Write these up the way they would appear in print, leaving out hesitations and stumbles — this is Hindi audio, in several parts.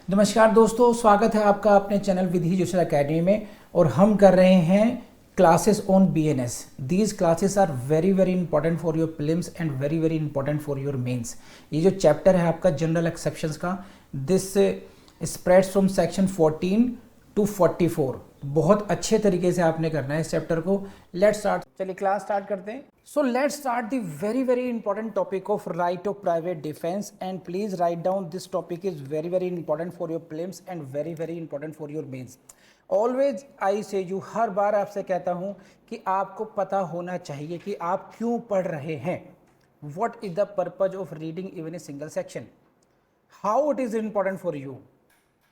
नमस्कार दोस्तों, स्वागत है आपका अपने चैनल विधि ज्योतिष एकेडमी में। और हम कर रहे हैं classes on BNS. These classes are very very important for your prelims and very very important for your mains. ये जो चैप्टर है आपका जनरल एक्सेप्शंस का, this spreads from section 14 to 44। बहुत अच्छे तरीके से आपने करना है इस चैप्टर को। Let's start. चलिए क्लास स्टार्ट करते हैं। So let's start the very very important topic of right of private defence and please write down this topic is very very important for your prelims and very very important for your mains. Always I say you, हर बार आपसे कहता हूं कि आपको पता होना चाहिए कि आप क्यों पढ़ रहे हैं। What is the purpose of reading even a single section, how it is important for you,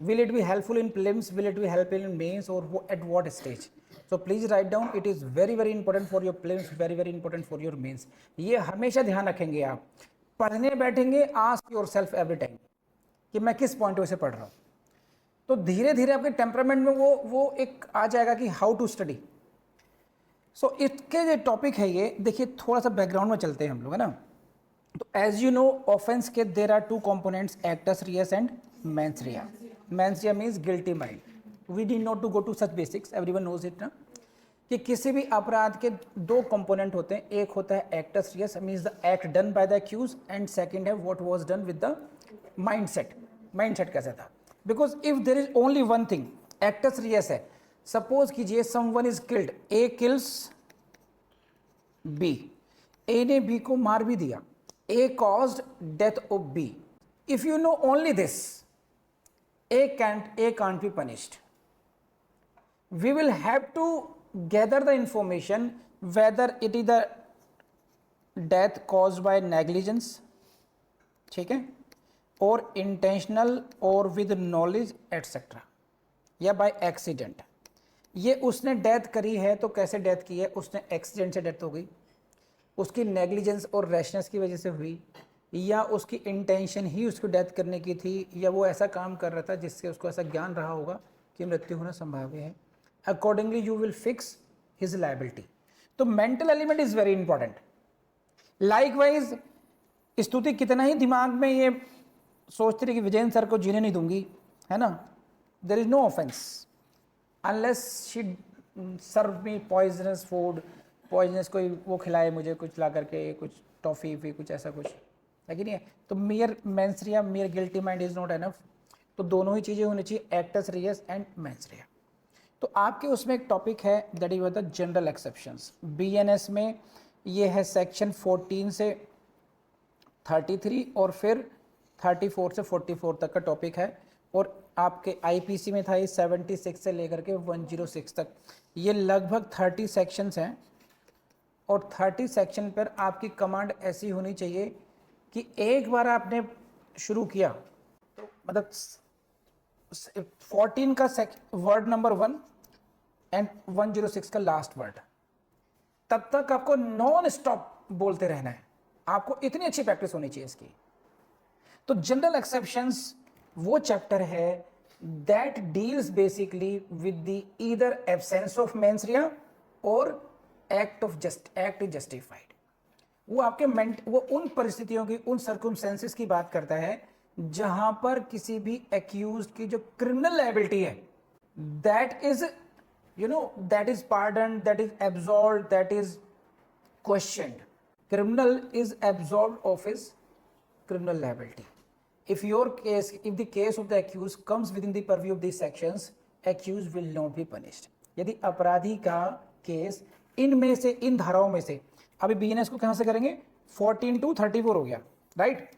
will it be helpful in prelims, will it be helpful in mains, or at what stage? So please write down, it is very very important for your prelims, very very important for your mains. ये हमेशा ध्यान रखेंगे। आप पढ़ने बैठेंगे, ask yourself every time कि मैं किस पॉइंट से पढ़ रहा हूँ, तो धीरे धीरे आपके टेम्परामेंट में वो एक आ जाएगा कि हाउ टू स्टडी। सो इसके जो टॉपिक है ये देखिए, थोड़ा सा बैकग्राउंड में चलते हैं हम लोग, है ना। तो एज यू नो ऑफेंस के there are two components, actus reus and mens rea. Mens rea means guilty mind. We need not to go to such basics, everyone knows it ना, कि किसी भी अपराध के दो कंपोनेंट होते हैं। एक होता है actus reus, means the act done by the accused, and second है what was done with the mindset. Mindset कैसा था? Because if there is only one thing, actus reus है। सपोज कीजिए someone is killed, A kills B, A ने बी को मार भी दिया, A caused death of B. If you know only this, A can't be punished. We will have to gather the information whether it is the death caused by negligence, ठीक है, or intentional or with knowledge etc. या by accident। ये उसने डेथ करी है तो कैसे डेथ की है? उसने एक्सीडेंट से डेथ हो गई, उसकी नेग्लिजेंस और रैशनेस की वजह से हुई, या उसकी इंटेंशन ही उसको डेथ करने की थी, या वो ऐसा काम कर रहा था जिससे उसको ऐसा ज्ञान रहा होगा कि मृत्यु होना संभाव्य है। Accordingly you will fix his liability. तो mental element is very important. Likewise Stuti कितना ही दिमाग में ये सोचती रही कि विजयन सर को जीने नहीं दूंगी, है ना, there is no offence unless she serve me poisonous food, poisonous कोई वो खिलाए मुझे, कुछ ला करके, कुछ टॉफ़ी भी, कुछ ऐसा कुछ है कि नहीं है। तो मियर mains Riya, मियर guilty mind is not enough. तो दोनों ही चीज़ें होनी चाहिए, एक्टस रियस एंड मेंस रिया। तो आपके उसमें एक टॉपिक है that is the general exceptions. BNS में ये है सेक्शन 14 से 33 और फिर 34 से 44 तक का टॉपिक है। और आपके आईपीसी में था ये 76 से लेकर के 106 तक। ये लगभग 30 सेक्शंस हैं और 30 सेक्शन पर आपकी कमांड ऐसी होनी चाहिए कि एक बार आपने शुरू किया तो मतलब 14 का वर्ड नंबर 1 एंड 106 का लास्ट वर्ड, तब तक आपको नॉन स्टॉप बोलते रहना है। आपको इतनी अच्छी प्रैक्टिस होनी चाहिए इसकी। तो जनरल एक्सेप्शंस वो चैप्टर है that deals basically with the either absence of mens रिया और एक्ट इज जस्टिफाइड। वो आपके वो उन परिस्थितियों की, उन सर्कमस्टेंसेस की बात करता है जहां पर किसी भी एक्यूज की जो क्रिमिनल लायबिलिटी है that is that is pardon, that is absolve, that is questioned. Criminal is absolve of his criminal liability. If the case of the accused comes within the purview of these sections, accused will not be punished. यदि अपराधी का केस इनमें से, इन धाराओं में से, अभी बीएनएस को कहां से करेंगे? 14 टू 34 हो गया, राइट।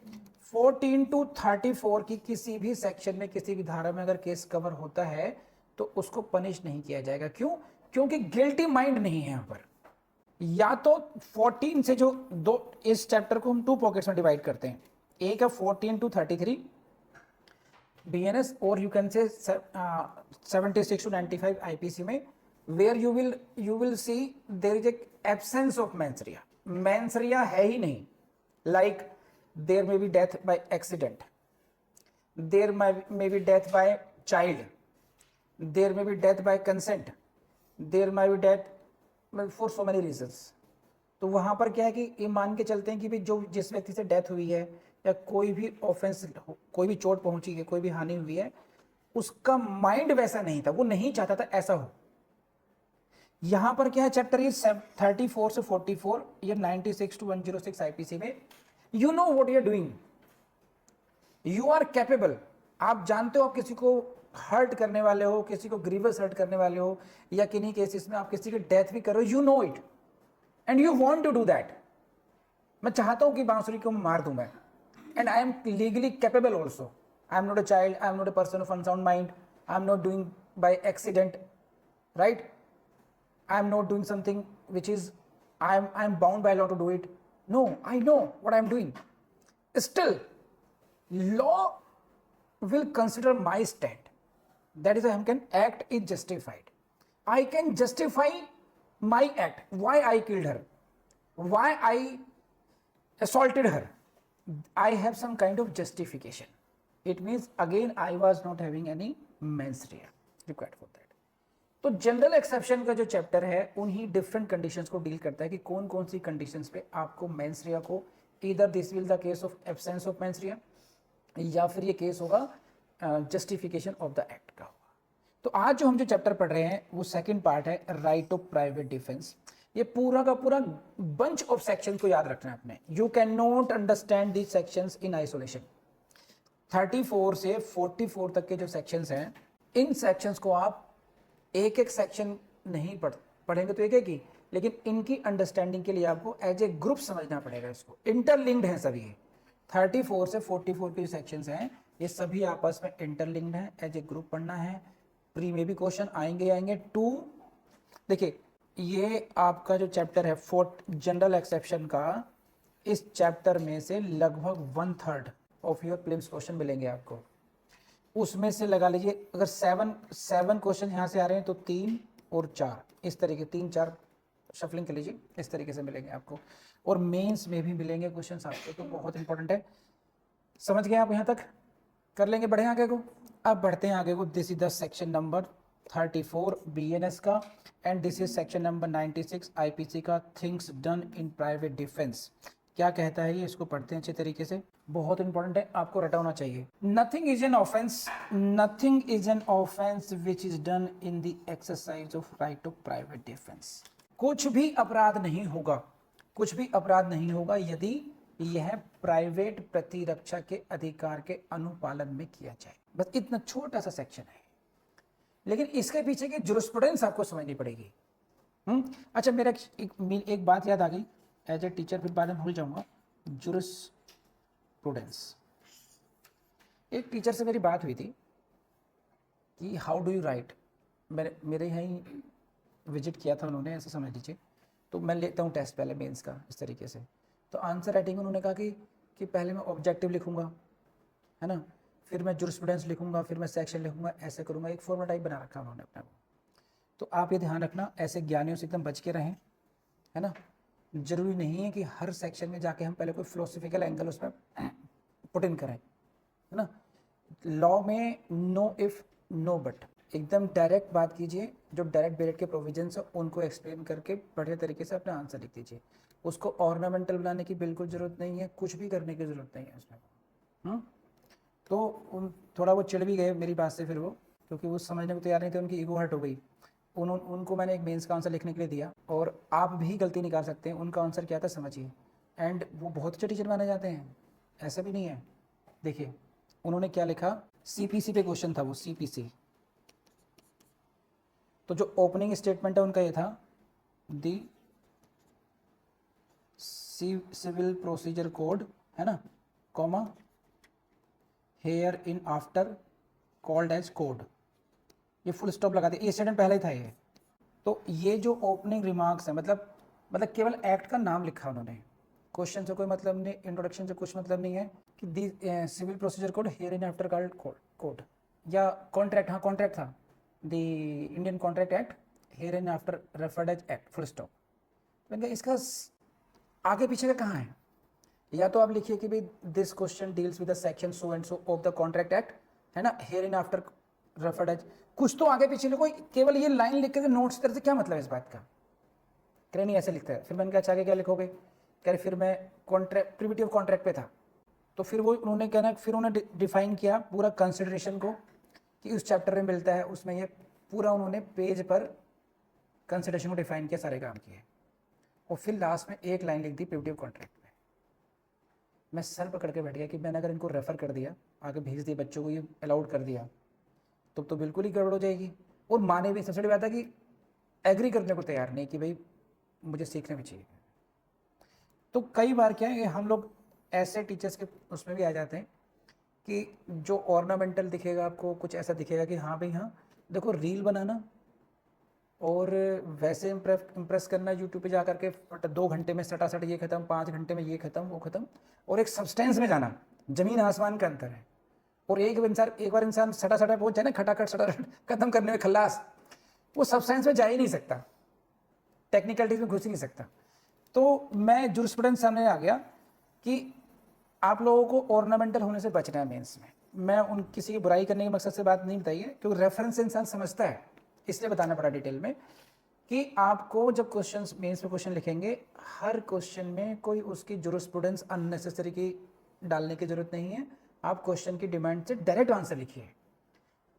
14 टू 34 की किसी भी सेक्शन में, किसी भी धारा में अगर केस कवर होता है तो उसको पनिश नहीं किया जाएगा। क्यों? क्योंकि गिल्टी माइंड नहीं है यहाँ पर। या तो 14 से जो दो, इस चैप्टर को हम 2 पॉकेट्स में डिवाइड करते हैं, एक है 14 टू 33 बीएनएस, और you can say 76 to 95 IPC में, where you will see there is a absence of mens rea. Mens rea है ही नहीं। Like there may be death by accident, there may be death by child, there may be death by consent, there may be death for so many reasons. तो वहां पर क्या है कि ये मान के चलते हैं कि भी जो जिस व्यक्ति से डेथ हुई है या कोई भी ऑफेंस, कोई भी चोट पहुंची है, कोई भी हानि हुई है, उसका माइंड वैसा नहीं था, वो नहीं चाहता था ऐसा हो। यहां पर क्या है, चैप्टर ये 34 से 44, ये 96 to 106 आईपीसी में, you know what you are doing, you are capable. आप जानते हो आप किसी को हर्ट करने वाले हो, किसी को ग्रीवस हर्ट करने वाले हो, या किन्हीं केसेस में आप किसी की डेथ भी करो, you know it and you want to do that. मैं चाहता हूं कि बांसुरी को मार दूं मैं, and I am legally capable also. I am not a child, I am not a person of unsound mind, I am not doing by accident, right? I am not doing something which is I am bound by law to do it. No, I know what I am doing. Still, law will consider my stand. That is, I can act is justified. I can justify my act. Why I killed her? Why I assaulted her? I have some kind of justification. It means again I was not having any mens rea required for that. तो जनरल एक्सेप्शन का जो चैप्टर है उन्हीं डिफरेंट कंडीशंस को डील करता है कि कौन कौन सी कंडीशंस पे आपको मेंस रिया को, इधर this will the case of absence of mens रिया, या फिर ये केस होगा जस्टिफिकेशन ऑफ द एक्ट का होगा। तो आज जो हम जो चैप्टर पढ़ रहे हैं वो सेकंड पार्ट है, राइट ऑफ प्राइवेट डिफेंस। ये पूरा का पूरा बंच ऑफ सेक्शन को याद रखना है आपने। You can not understand these sections in isolation. 34 से 44 तक के जो सेक्शंस हैं, इन सेक्शंस को आप एक एक सेक्शन नहीं पढ़ेंगे तो एक एक ही, लेकिन इनकी अंडरस्टैंडिंग के लिए आपको एज ए ग्रुप समझना पड़ेगा। इसको इंटरलिंक्ड है सभी। 34 से 44 के सेक्शंस हैं, ये सभी आपस में इंटरलिंक्ड है, एज ए ग्रुप पढ़ना है। प्री में भी क्वेश्चन आएंगे। टू देखिए, ये आपका जो चैप्टर है जनरल एक्सेप्शन का, इस चैप्टर में से लगभग 1/3 ऑफ योर प्रीलिम्स क्वेश्चन मिलेंगे आपको। उसमें से लगा लीजिए अगर 7 क्वेश्चन यहाँ से आ रहे हैं तो 3 और 4 इस तरीके, 3-4 शफलिंग कर लीजिए, इस तरीके से मिलेंगे आपको। और मेंस में भी मिलेंगे क्वेश्चंस आपको, तो बहुत इंपॉर्टेंट है। समझ गए आप यहाँ तक? कर लेंगे, बढ़े आगे को। अब बढ़ते हैं आगे को। This is the section number 34 BNS का, and this is section number 96 IPC का, things done in private defence. क्या कहता है ये, इसको पढ़ते हैं अच्छे तरीके से, बहुत इंपॉर्टेंट है, आपको रटा होना चाहिए। Nothing is an offence which is done in the exercise of right of private defence. कुछ भी अपराध नहीं होगा, कुछ भी अपराध नहीं होगा यदि यह प्राइवेट प्रतिरक्षा के अधिकार के अनुपालन में किया जाए। बस इतना छोटा सा सेक्शन है, लेकिन इसके पीछे की जुरिस्प्रूडेंस आपको समझनी पड़ेगी। अच्छा, मेरा एक बात याद आ गई एज ए टीचर, फिर बाद में भूल जाऊंगा। जुरिस्प्रूडेंस, एक टीचर से मेरी बात हुई थी कि हाउ डू यू राइट। मेरे यहाँ ही विजिट किया था उन्होंने, ऐसे समझ लीजिए। तो मैं लेता हूँ टेस्ट पहले मेंस का इस तरीके से। तो आंसर राइटिंग उन्होंने कहा कि पहले मैं ऑब्जेक्टिव लिखूंगा, है ना, फिर मैं जुरिस्प्रूडेंस लिखूंगा, फिर मैं सेक्शन लिखूंगा, ऐसे करूंगा। एक फॉर्मेट टाइप बना रखा उन्होंने अपने को। तो आप ये ध्यान रखना, ऐसे ज्ञानियों से एकदम बच के रहें, है ना। जरूरी नहीं है कि हर सेक्शन में जाके हम पहले कोई फिलोसफिकल एंगल उसमें पुट इन करें, है ना। लॉ में नो इफ नो बट, एकदम डायरेक्ट बात कीजिए। जो डायरेक्ट बेरेक्ट के प्रोविजंस है उनको एक्सप्लेन करके बढ़िया तरीके से अपना आंसर लिख दीजिए। उसको ऑर्नामेंटल बनाने की बिल्कुल ज़रूरत नहीं है, कुछ भी करने की ज़रूरत नहीं है उसमें। तो थोड़ा वो चिढ़ भी गए मेरी बात से फिर वो, क्योंकि वो समझने को तैयार नहीं थे, उनकी ईगो हर्ट हो गई। उनको मैंने एक मेंस का आंसर लिखने के लिए दिया, और आप भी गलती निकाल सकते हैं। उनका आंसर क्या था समझिए, एंड वो बहुत अच्छे टीचर माने जाते हैं, ऐसा भी नहीं है। देखिए उन्होंने क्या लिखा, सीपीसी पे क्वेश्चन था वो, सीपीसी। तो जो ओपनिंग स्टेटमेंट है उनका ये था, दी सिविल प्रोसीजर कोड, है ना, comma hereinafter called as code, ये फुल स्टॉप लगा दिया। ये स्टेटमेंट पहले ही था ये। तो ये जो ओपनिंग रिमार्क्स है, मतलब केवल एक्ट का नाम लिखा उन्होंने, क्वेश्चन से कोई मतलब नहीं, इंट्रोडक्शन से कुछ मतलब नहीं है कि the civil procedure code hereinafter called code, या कॉन्ट्रैक्ट, हाँ कॉन्ट्रैक्ट था, the Indian contract act hereinafter referred as act, full stop. मैंने इसका आगे पीछे का कहाँ है? या तो आप लिखिए कि भाई this question deals with the section so and so of the contract act, है ना, hereinafter referred as, कुछ तो आगे पीछे लिखो। केवल ये लाइन लिख के नोट्स करते क्या मतलब है इस बात का? कह नहीं ऐसे लिखता है। फिर मैंने कहा आगे क्या लिखोगे? कह रहे फिर मैं कॉन्ट्रैक्ट प्रिविटी कॉन्ट्रैक्ट पे था। तो फिर वो उन्होंने कहना, फिर उन्होंने डिफाइन किया पूरा कंसिडरेशन को, कि उस चैप्टर में मिलता है, उसमें ये पूरा उन्होंने पेज पर कंसिडरेशन को डिफाइन किया, सारे काम किए, और फिर लास्ट में एक लाइन लिख दी प्रिवेंटिव कॉन्ट्रैक्ट में। मैं सर पकड़ के बैठ गया कि मैंने अगर इनको रेफर कर दिया, आगे भेज दिया, बच्चों को ये अलाउड कर दिया, तो बिल्कुल ही गड़बड़ हो जाएगी। और माने भी, सबसे बड़ी बात है कि एग्री करने को तैयार नहीं कि भाई मुझे सीखना भी चाहिए। तो कई बार क्या है, हम लोग ऐसे टीचर्स के उसमें भी आ जाते हैं कि जो ऑर्नामेंटल दिखेगा आपको, कुछ ऐसा दिखेगा कि हाँ भाई हाँ देखो, रील बनाना और वैसे इम्प्रेस करना यूट्यूब पे जा करके 2 घंटे में सटासट ये खत्म, 5 घंटे में ये खत्म, वो खत्म, और एक सब्सटेंस में जाना, जमीन आसमान का अंतर है। और एक बार इंसान सटासट पहुंच जाए ना, खटाखट सटासट खत्म करने में खल्लास, वो सब्सटेंस में जा ही नहीं सकता, टेक्निकलिटीज में घुस ही नहीं सकता। तो मैं जूरिस्प्रूडेंस सामने आ गया कि आप लोगों को ऑर्नामेंटल होने से बचना है मेंस में। मैं उन किसी की बुराई करने के मकसद से बात नहीं बताई है, क्योंकि रेफरेंस इंसान समझता है, इसलिए बताना पड़ा डिटेल में कि आपको जब क्वेश्चन मेंस में क्वेश्चन लिखेंगे, हर क्वेश्चन में कोई उसकी जूरिस्प्रूडेंस अननेसेसरी की डालने की जरूरत नहीं है। आप क्वेश्चन की डिमांड से डायरेक्ट आंसर लिखिए।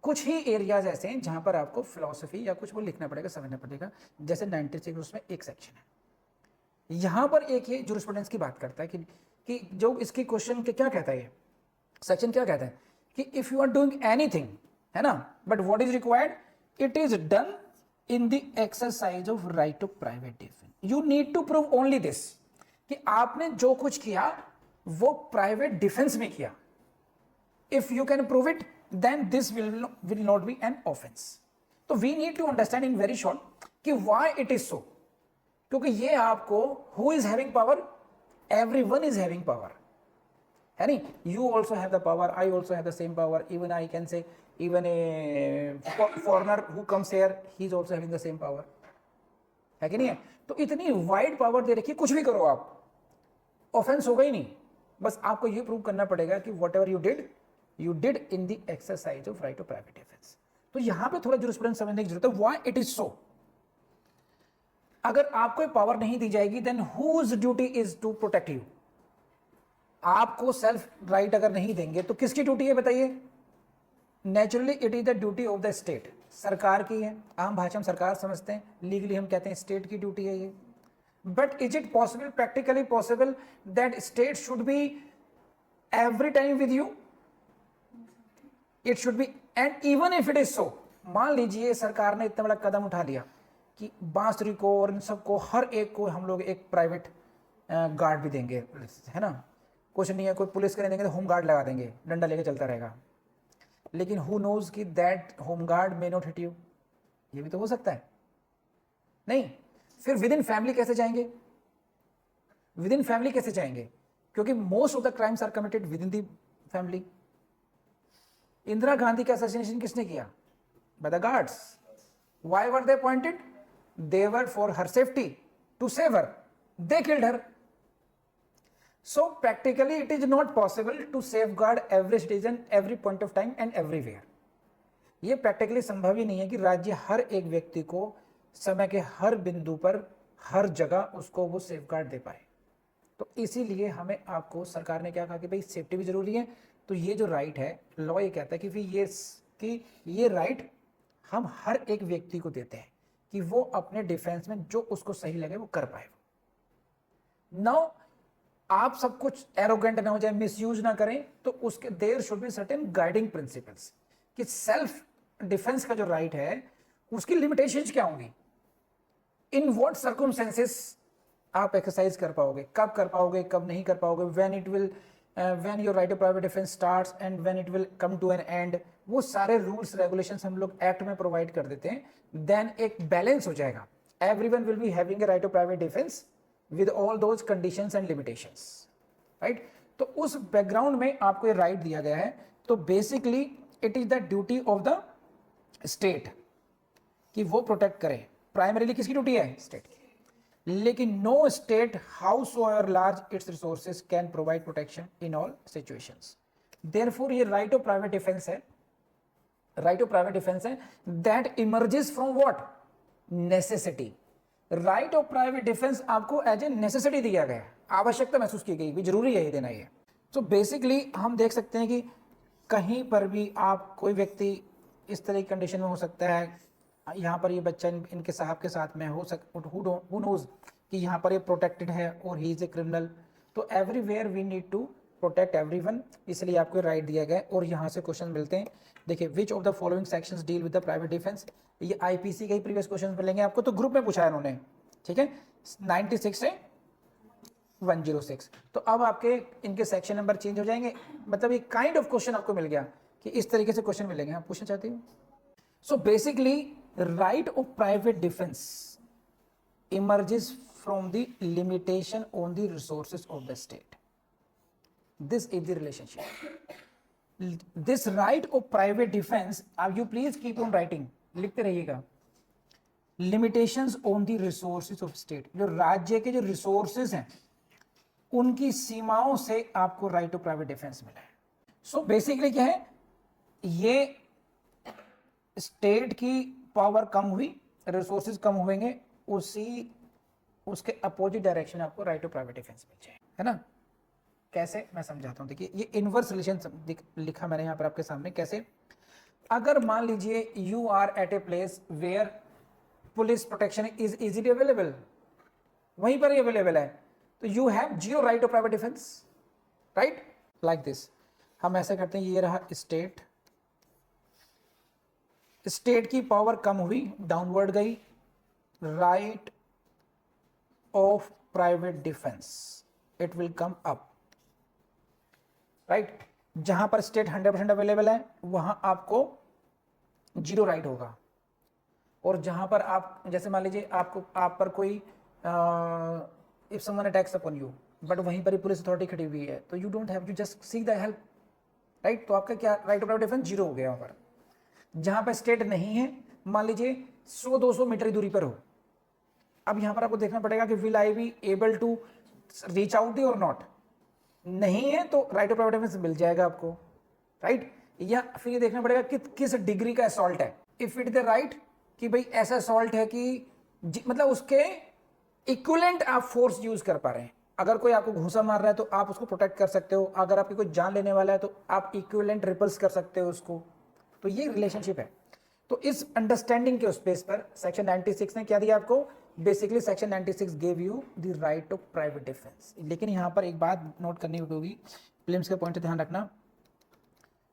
कुछ ही एरियाज ऐसे हैं जहां पर आपको फिलॉसफी या कुछ वो लिखना पड़ेगा, समझना पड़ेगा। जैसे 96 उसमें एक सेक्शन है, यहां पर एक ये जूरिस्प्रूडेंस की बात करता है कि जो इसकी क्वेश्चन के क्या कहता है, ये सेक्शन क्या कहता है कि if you are doing anything, है ना, but what is required, it is done in the exercise of right of private defence. You need to prove only this, कि आपने जो कुछ किया वो प्राइवेट डिफेंस में किया। If you can prove it, then this will not be an offence. तो we need to understand in very short कि व्हाई इट इज सो, क्योंकि ये आपको, who is having power, everyone is having power, है नहीं, you also have the power, I also have the same power, even I can say, even a foreigner who comes here, he is also having the same power, है कि नहीं है। तो इतनी वाइड पावर दे रखी, कुछ भी करो आप, ऑफेंस होगा ही नहीं। बस आपको ये प्रूव करना पड़ेगा कि what ever you did in the exercise of right of private defence. तो यहां पे थोड़ा जूरिस्प्रूडेंस समझने की जरूरत है, व्हाई इट इज सो। अगर आपको पावर नहीं दी जाएगी, then whose duty is to protect you. आपको सेल्फ राइट अगर नहीं देंगे तो किसकी ड्यूटी है बताइए? Naturally it is the duty of the state, सरकार की है। आम भाषा में सरकार समझते हैं, लीगली हम कहते हैं स्टेट की ड्यूटी है ये। But is it possible, practically possible, that state should be every time with you? It should be, and even if it is सो, मान लीजिए सरकार ने इतना बड़ा कदम उठा लिया कि बांसुरी को और इन सबको, हर एक को हम लोग एक प्राइवेट गार्ड भी देंगे, है ना, कुछ नहीं है, कोई पुलिस के नहीं देंगे तो होम गार्ड लगा देंगे, डंडा लेके चलता रहेगा। लेकिन हु नोज कि that home guard may not hit you, ये भी तो हो सकता है नहीं। फिर विद इन फैमिली कैसे जाएंगे? विद इन फैमिली कैसे जाएंगे? क्योंकि most of the crimes are committed with in the family. Indira Gandhi का असैसिनेशन किसने किया? By the guards. Why were they appointed? They were for her safety, to save her. They killed her. So practically it is not possible to safeguard every citizen, every point of time and everywhere. ये प्रैक्टिकली संभव ही नहीं है कि राज्य हर एक व्यक्ति को समय के हर बिंदु पर, हर जगह उसको वो सेफगार्ड दे पाए। तो इसीलिए हमें, आपको सरकार ने क्या कहा कि भाई सेफ्टी भी जरूरी है। तो ये जो राइट है, लॉ ये कहता है कि ये राइट हम हर एक व्यक्ति को देते हैं कि वो अपने डिफेंस में जो उसको सही लगे वो कर पाए। नाउ आप सब कुछ एरोगेंट ना हो जाए, मिसयूज ना करें, तो उसके there should be certain guiding principles कि सेल्फ डिफेंस का जो राइट है उसकी लिमिटेशंस क्या होंगी, इन व्हाट सर्कमस्टेंसेस आप एक्सरसाइज कर पाओगे, कब कर पाओगे, कब नहीं कर पाओगे, when your right of private defence starts and when it will come to an end. वो सारे रूल्स रेगुलेशंस हम लोग एक्ट में प्रोवाइड कर देते हैं। देन एक बैलेंस हो जाएगा, everyone will be having a right of private defence with all those conditions and limitations, right. तो उस बैकग्राउंड में आपको ये राइट दिया गया है। तो basically it is the duty of the state कि वो प्रोटेक्ट करे। प्राइमरीली किसकी ड्यूटी है? स्टेट की। लेकिन नो स्टेट हाउस और large it's resources can provide protection in all situations. Therefore ये राइट ऑफ प्राइवेट डिफेंस है, राइट ऑफ प्राइवेट डिफेंस है that emerges from what? Necessity. Right of private defence आपको एज ए नेसेसिटी दिया गया है, आवश्यकता महसूस की गई भी, जरूरी है ये देना। ये तो बेसिकली हम देख सकते हैं कि कहीं पर भी आप, कोई व्यक्ति इस तरह की कंडीशन में हो सकता है, यहाँ पर ये बच्चा इनके साहब के साथ में हो हु नोज कि यहाँ पर ये प्रोटेक्टेड है और ही इज ए क्रिमिनल। तो everywhere we need to protect everyone, इसलिए आपको राइट दिया गया है। और यहाँ से क्वेश्चन मिलते हैं, देखिए which of the following sections deal with the private defence, ये आईपीसी के ही प्रीवियस क्वेश्चन मिलेंगे आपको, तो ग्रुप में पूछा है उन्होंने, ठीक है, 96 से 106। तो अब आपके इनके सेक्शन नंबर चेंज हो जाएंगे, मतलब ये काइंड ऑफ क्वेश्चन आपको मिल गया कि इस तरीके से क्वेश्चन मिलेंगे। आप पूछना चाहते हो? So basically right of private defence emerges from the limitation on the resources of the state. This is the relationship. This right of private defense, you please keep on writing, लिखते रहिएगा, limitations on the resources of state, जो राज्य के जो resources हैं उनकी सीमाओं से आपको राइट ऑफ प्राइवेट डिफेंस मिला है। सो बेसिकली क्या है, ये स्टेट की पावर कम हुई, रिसोर्सेज कम होंगे, उसके अपोजिट डायरेक्शन आपको राइट ऑफ प्राइवेट डिफेंस मिल जाए, है ना। कैसे, मैं समझाता हूं। देखिए ये इनवर्स रिलेशन लिखा मैंने यहां पर आपके सामने। कैसे, अगर मान लीजिए you are at a place where police protection is easily available, वहीं पर ही अवेलेबल है, तो you have zero right of private defence, right, like this. हम ऐसे करते हैं, ये रहा स्टेट, स्टेट की पावर कम हुई, डाउनवर्ड गई, right of private defense it will come up, right। जहां पर स्टेट 100% अवेलेबल है वहां आपको जीरो राइट होगा, और जहां पर आप, जैसे मान लीजिए आप पर कोई if someone attacks upon you, but वहीं पर ही पुलिस अथॉरिटी खड़ी हुई है, तो you don't have to just seek the help, right. तो आपका क्या right of private defence zero हो गया वहां पर। जहां पर स्टेट नहीं है, मान लीजिए 100-200 मीटर की दूरी पर हो, अब यहां पर आपको देखना पड़ेगा कि will I be able to reach out और नॉट, नहीं है तो राइट ऑफ प्राइवेट डिफेंस मिल जाएगा आपको, राइट। या फिर ये देखना पड़ेगा कि किस डिग्री का असॉल्ट है, इफ इट द राइट कि भाई ऐसा असॉल्ट है कि मतलब उसके इक्विवेलेंट आप फोर्स यूज कर पा रहे हैं। अगर कोई आपको घूसा मार रहा है तो आप उसको प्रोटेक्ट कर सकते हो, अगर आपकी कोई जान लेने वाला है तो आप इक्विवेलेंट रिपल्स कर सकते हो उसको। तो ये रिलेशनशिप है। तो इस अंडरस्टैंडिंग के स्पेस पर सेक्शन 96 ने क्या दिया आपको, basically section 96 give you the right of private defence. लेकिन यहां पर एक बात नोट करनी होगी, प्रीलिम्स के पॉइंट ध्यान रखना,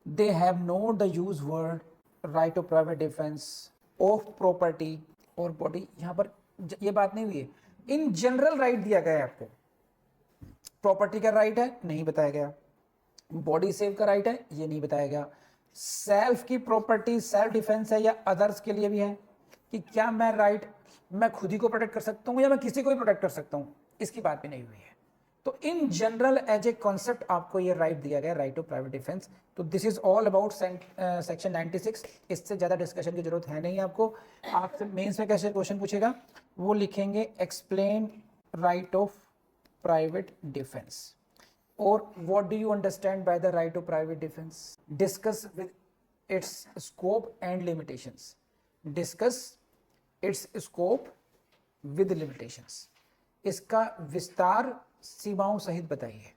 they have note the use word right of private defence of property और बॉडी। यहां पर ये बात नहीं हुई है, इन जनरल राइट दिया गया है आपको। प्रॉपर्टी का राइट है, नहीं बताया गया, बॉडी सेव का राइट है, ये नहीं बताया गया, सेल्फ की प्रॉपर्टी सेल्फ डिफेंस है या अदर्स के लिए भी है कि क्या मैं खुद ही को प्रोटेक्ट कर सकता हूं या मैं किसी को भी प्रोटेक्ट कर सकता हूं, इसकी बात भी नहीं हुई है। तो in general as a concept आपको ये राइट दिया गया, राइट ऑफ प्राइवेट डिफेंस। तो this is all about section 96। इससे ज्यादा डिस्कशन की जरूरत है नहीं आपको। आपसे मेंस में कैसे क्वेश्चन पूछेगा, वो लिखेंगे explain right of private defence or what do you understand by the right of private defense, discuss with its scope and limitations, discuss its scope with limitations, इसका विस्तार सीमाओं सहित बताइए।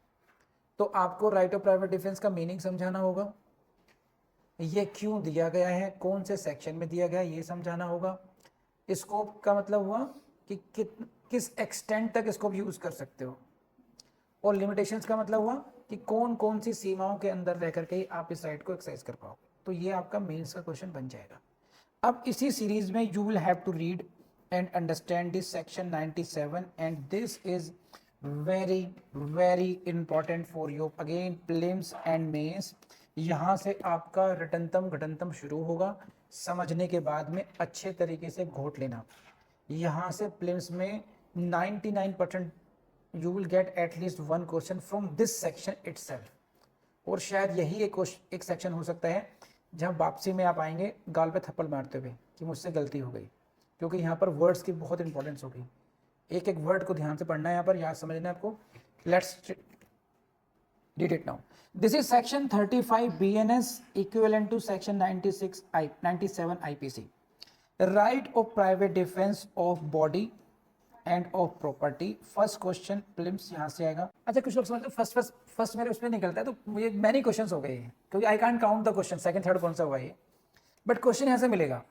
तो आपको राइट ऑफ प्राइवेट डिफेंस का मीनिंग समझाना होगा, ये क्यों दिया गया है, कौन से सेक्शन में दिया गया है, ये समझाना होगा। स्कोप का मतलब हुआ कि किस एक्सटेंट तक इसको यूज कर सकते हो, और लिमिटेशंस का मतलब हुआ कि कौन कौन सी सीमाओं के अंदर रह करके आप इस राइट को एक्सरसाइज कर पाओगे। तो ये आपका मेंस का क्वेश्चन बन जाएगा। अब इसी सीरीज में you will have to read and understand this section 97 and this is very very important for you again prelims and mains. यहाँ से आपका रटंतम घटंतम शुरू होगा, समझने के बाद में अच्छे तरीके से घोट लेना। यहाँ से प्रीलिम्स में 99% you will get at least one question from this section itself। और शायद यही एक सेक्शन हो सकता है जहां वापसी में आप आएंगे गाल पे थप्पड़ मारते हुए कि मुझसे गलती हो गई, क्योंकि यहाँ पर वर्ड्स की बहुत इंपॉर्टेंस होगी। एक एक वर्ड को ध्यान से पढ़ना है, यहाँ पर याद समझना है आपको। Let's read it now. This is section 35 BNS equivalent to section 97 IPC, right of private defence of body and of property. First question prelims यहाँ से आएगा। अच्छा, कुछ लोग समझते फर्स्ट मेरे उसमें निकलता है, तो ये मैनी क्वेश्चंस हो गए हैं, क्योंकि I can't count the question, second third कौन सा हुआ ये। बट क्वेश्चन यहां से मिलेगा,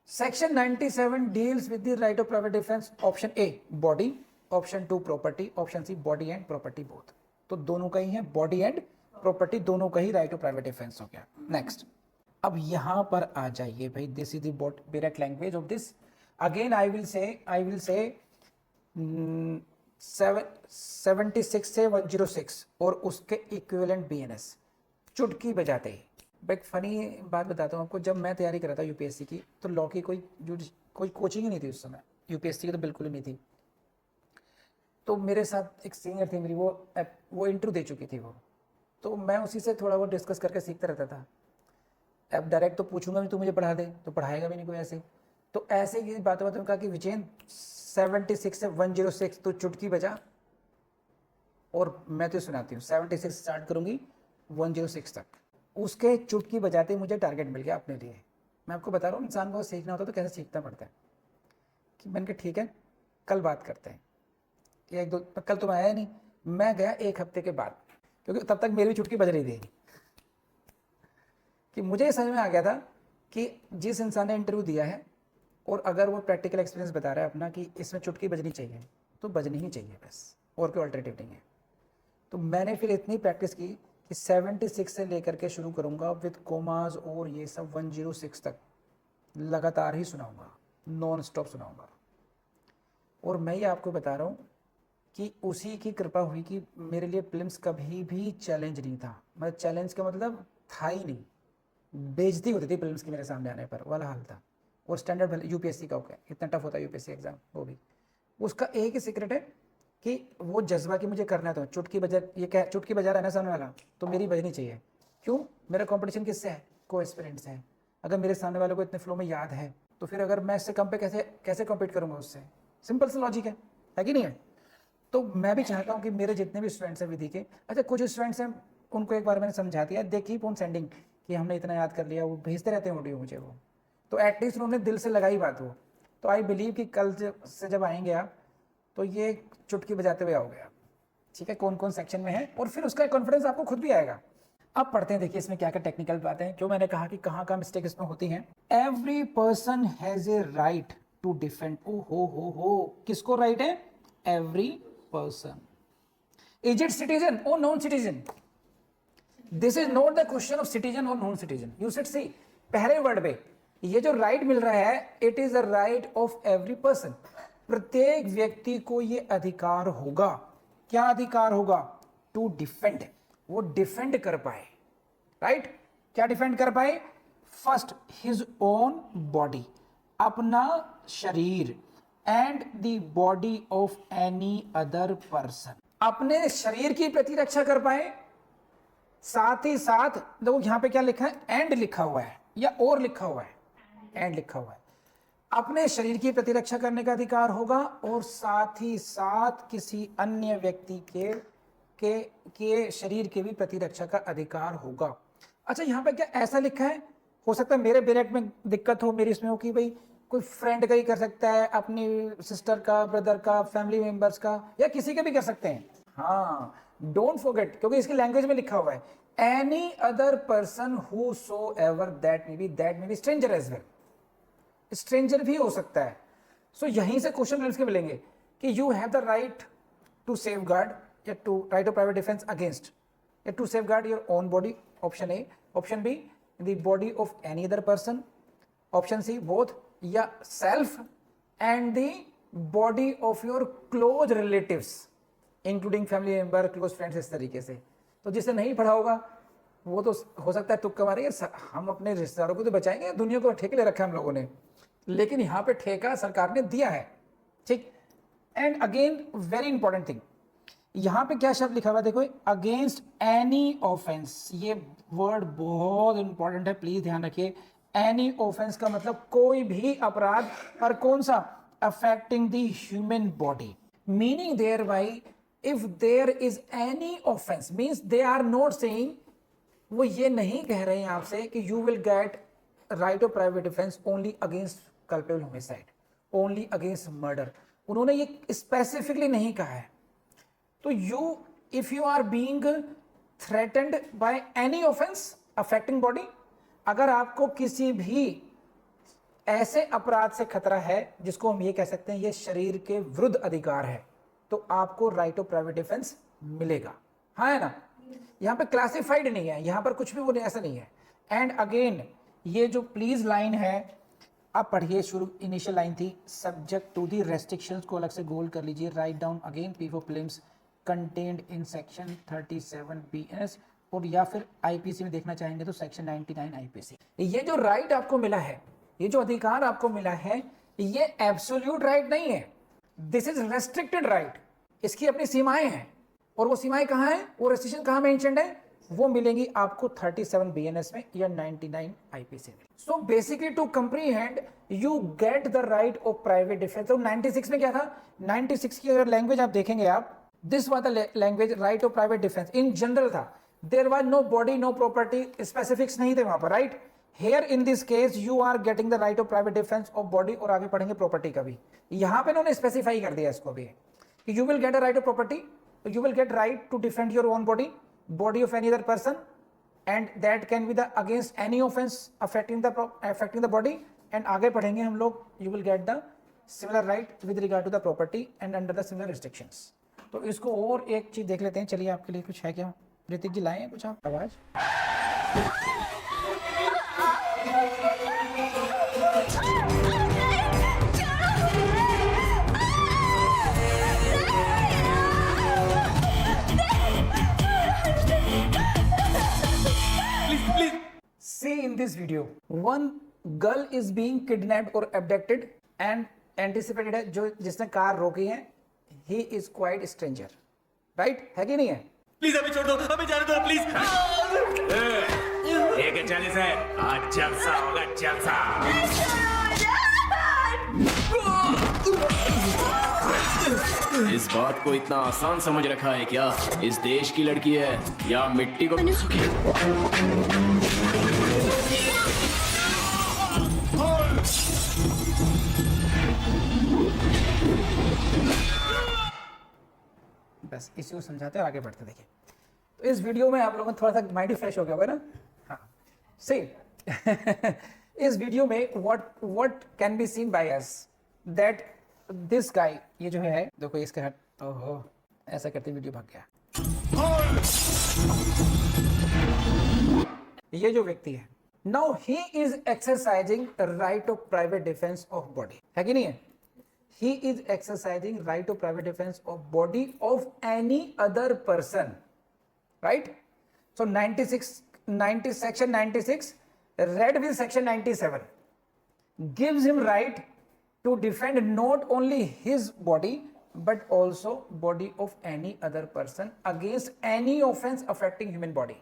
section 97 deals with the right of private defence, option A body, option 2 property, option C body and property both. तो दोनों का ही है, बॉडी एंड प्रॉपर्टी दोनों का ही राइट ऑफ प्राइवेट डिफेंस हो गया। नेक्स्ट, अब यहां पर आ जाइए भाई, this is the direct language of this. Again I will say 76 से 106 और उसके इक्विवेलेंट बीएनएस चुटकी बजाते ही। एक फनी बात बताता हूँ आपको, जब मैं तैयारी कर रहा था यूपीएससी की, तो लॉ की कोई कोचिंग ही नहीं थी उस समय, यूपीएससी की तो बिल्कुल ही नहीं थी। तो मेरे साथ एक सीनियर थी मेरी, वो इंटरव्यू दे चुकी थी वो, तो मैं उसी से थोड़ा बहुत डिस्कस करके सीखता रहता था। अब डायरेक्ट तो पूछूंगा भी, तू मुझे पढ़ा दे, तो पढ़ाएगा भी नहीं कोई ऐसे। तो ऐसे ही बातों कहा कि विजयन 76 से 106 तो चुटकी बजा, और मैं तो सुनाती हूँ 76 स्टार्ट करूंगी 106 तक, उसके चुटकी बजाते मुझे टारगेट मिल गया अपने लिए। मैं आपको बता रहा हूँ, इंसान को सीखना होता है तो कैसे सीखना पड़ता है। कि मैंने कहा ठीक है कल बात करते हैं, या एक दो, कल तो मैं आया नहीं, मैं गया एक हफ्ते के बाद, क्योंकि तब तक मेरी भी चुटकी बज रही थी। कि मुझे समझ में आ गया था कि जिस इंसान ने इंटरव्यू दिया है और अगर वो प्रैक्टिकल एक्सपीरियंस बता रहा है अपना कि इसमें चुटकी बजनी चाहिए, तो बजनी ही चाहिए बस, और कोई अल्टरनेटिव नहीं है। तो मैंने फिर इतनी प्रैक्टिस की कि 76 से लेकर के शुरू करूंगा विद कोमाज और ये सब 106 तक लगातार ही सुनाऊंगा, नॉन स्टॉप सुनाऊंगा। और मैं ये आपको बता रहा हूँ कि उसी की कृपा हुई कि मेरे लिए प्रीलिम्स कभी भी चैलेंज नहीं था। मतलब चैलेंज का मतलब था ही नहीं, बेइज्जती होती थी प्रीलिम्स की मेरे सामने आने पर, वाला हाल था। और स्टैंडर्ड यूपीएससी का होगा, इतना टफ होता है यूपीएससी एग्जाम, वो भी। उसका एक ही सीक्रेट है कि वो जज्बा कि मुझे करना है, तो चुटकी बजा, ये क्या चुटकी बजा रहा है ना सामने वाला, तो मेरी बजनी चाहिए। क्यों? मेरा कंपटीशन किससे है? को एस्पिरेंट से है। अगर मेरे सामने वाले को इतने फ्लो में याद है, तो फिर अगर मैं इससे कम पे कैसे कम्पीट करूंगा उससे? सिंपल सा लॉजिक है कि नहीं है? तो मैं भी चाहता हूँ कि मेरे जितने भी स्टूडेंट्स हैं विधि के, अच्छा कुछ स्टूडेंट्स हैं उनको एक बार मैंने समझा दिया, दे कीप ऑन सेंडिंग कि हमने इतना याद कर लिया, वो भेजते रहते हैं ऑडियो मुझे वो, तो एटलीस्ट उन्होंने दिल से लगाई बात वो। तो आई बिलीव कि कल से जब आएंगे आप, तो ये चुटकी बजाते हुए आओगे आप, ठीक है, कौन कौन सेक्शन में है, और फिर उसका कॉन्फिडेंस आपको खुद भी आएगा। अब पढ़ते हैं, देखिए इसमें क्या क्या टेक्निकल बातें हैं, जो मैंने कहा कि कहाँ कहाँ मिस्टेक इसमें होती हैं। Every person has a right to defend. ओ हो, किसको राइट है? Every person. Is it citizen और non citizen? This is not the question of citizen और non citizen. You should see पहले वर्ड पे ये जो राइट मिल रहा है, it is a right of every person. प्रत्येक व्यक्ति को ये अधिकार होगा। क्या अधिकार होगा? टू डिफेंड, वो डिफेंड कर पाए, राइट? क्या डिफेंड कर पाए? फर्स्ट हिज ओन बॉडी, अपना शरीर, and the body of any other person, अपने शरीर की प्रतिरक्षा कर पाए, साथ ही साथ देखो यहां पे क्या लिखा है, एंड लिखा हुआ है या और लिखा हुआ है? एंड लिखा हुआ है। अपने शरीर की प्रतिरक्षा करने का अधिकार होगा, और साथ ही साथ किसी अन्य व्यक्ति के शरीर की भी प्रतिरक्षा का अधिकार होगा। अच्छा यहां पे क्या ऐसा लिखा है? हो सकता है मेरे बेरेट में दिक्कत हो, मेरी इसमें हो कि भाई कोई फ्रेंड का ही कर सकता है, अपनी सिस्टर का, ब्रदर का, फैमिली मेंबर्स का, या किसी का भी कर सकते हैं। हाँ, डोंट फॉरगेट, क्योंकि इसकी लैंग्वेज में लिखा हुआ है any other person whosoever that may be stranger as well, stranger भी हो सकता है। सो यहीं से क्वेश्चन के मिलेंगे कि you have the right to safeguard, या to right of private defence against, या to safeguard your own body, option A, option B the body of any other person, option C both, या self and the body of your close relatives including family member, close friends, इस तरीके से। तो जिसे नहीं पढ़ा होगा वो तो हो सकता है तुक्का मारे, हम अपने रिश्तेदारों को तो बचाएंगे, दुनिया को ठेके ले रखा है हम लोगों ने, लेकिन यहां पे ठेका सरकार ने दिया है, ठीक। And again very important thing, यहां पे क्या शब्द लिखा हुआ है देखो, अगेंस्ट एनी ऑफेंस। ये वर्ड बहुत इंपॉर्टेंट है, प्लीज ध्यान रखिए। एनी ऑफेंस का मतलब कोई भी अपराध, और कौन सा? Affecting the human body, meaning thereby if there is any offence means they are not saying, वो ये नहीं कह रहे हैं आपसे कि you will get right of private defence only against culpable homicide, only against murder. उन्होंने ये स्पेसिफिकली नहीं कहा है। तो you if you are being threatened by any offence affecting body, अगर आपको किसी भी ऐसे अपराध से खतरा है जिसको हम ये कह सकते हैं ये शरीर के विरुद्ध अधिकार है, तो आपको राइट ऑफ प्राइवेट डिफेंस मिलेगा। हाँ है ना, यहां पे क्लासिफाइड नहीं है, यहां पर कुछ भी वो नहीं, ऐसा नहीं है। एंड अगेन ये जो प्लीज लाइन है, आप पढ़िए, शुरू इनिशियल लाइन थी, सब्जेक्ट टू दी रेस्ट्रिक्शंस को अलग से गोल कर लीजिए, write down again P for films contained in section 37 BNS, और या फिर आईपीसी में देखना चाहेंगे तो सेक्शन 99 आईपीसी। ये जो राइट आपको मिला है, ये जो अधिकार आपको मिला है, ये एब्सोल्यूट राइट नहीं है, दिस इज रेस्ट्रिक्टेड राइट। इसकी अपनी सीमाएं हैं, और वो सीमाएं कहां हैं, वो रेस्ट्रिक्शन कहां मेंशन्ड है, वो मिलेंगी आपको 37 BNS में या 99 आईपीसी में। So basically to comprehend you get the right of private defence. तो 96 में क्या था, 96 की अगर लैंग्वेज आप देखेंगे आप, this was the language, right of private defence in general था, there was no body no property, specifics नहीं थे वहां पर, right. Here in this case you are getting the right of private defense of body, और आगे पढ़ेंगे प्रॉपर्टी का भी, यहां पे उन्होंने स्पेसिफाई कर दिया इसको भी कि you will get a right of property, you will get right to defend your own body, body of any other person, and that can be the against any offense affecting the body, and आगे पढ़ेंगे हम लोग you will get the similar right with regard to the property and under the similar restrictions। तो इसको और एक चीज देख लेते हैं, चलिए आपके लिए कुछ है क्या, ऋतिक जी लाए हैं कुछ आप आवाज। See in this video, one girl is being kidnapped or abducted and anticipated है, जो जिसने कार रोकी है, he is quite stranger, right? है कि नहीं है? प्लीज हमें छोड़ दो, हमें जाने दो प्लीज। 1:40 है, आज जलसा होगा, जलसा। इस बात को इतना आसान समझ रखा है क्या? इस देश की लड़की है या मिट्टी को बस इसी को समझाते और आगे बढ़ते। देखिए, तो इस वीडियो में आप लोगों को थोड़ा सा माइंड फ्रेश हो गया होगा ना। हाँ सही। इस वीडियो में what can be seen by us that this guy, ये जो है देखो इसके हट, ओहो ऐसा करते वीडियो भाग गया। ये जो व्यक्ति है, now he is exercising right of private defence of body, है कि नहीं है? He is exercising right of private defense of body of any other person, right? So 96 section 96 read with section 97 gives him right to defend not only his body but also body of any other person against any offense affecting human body.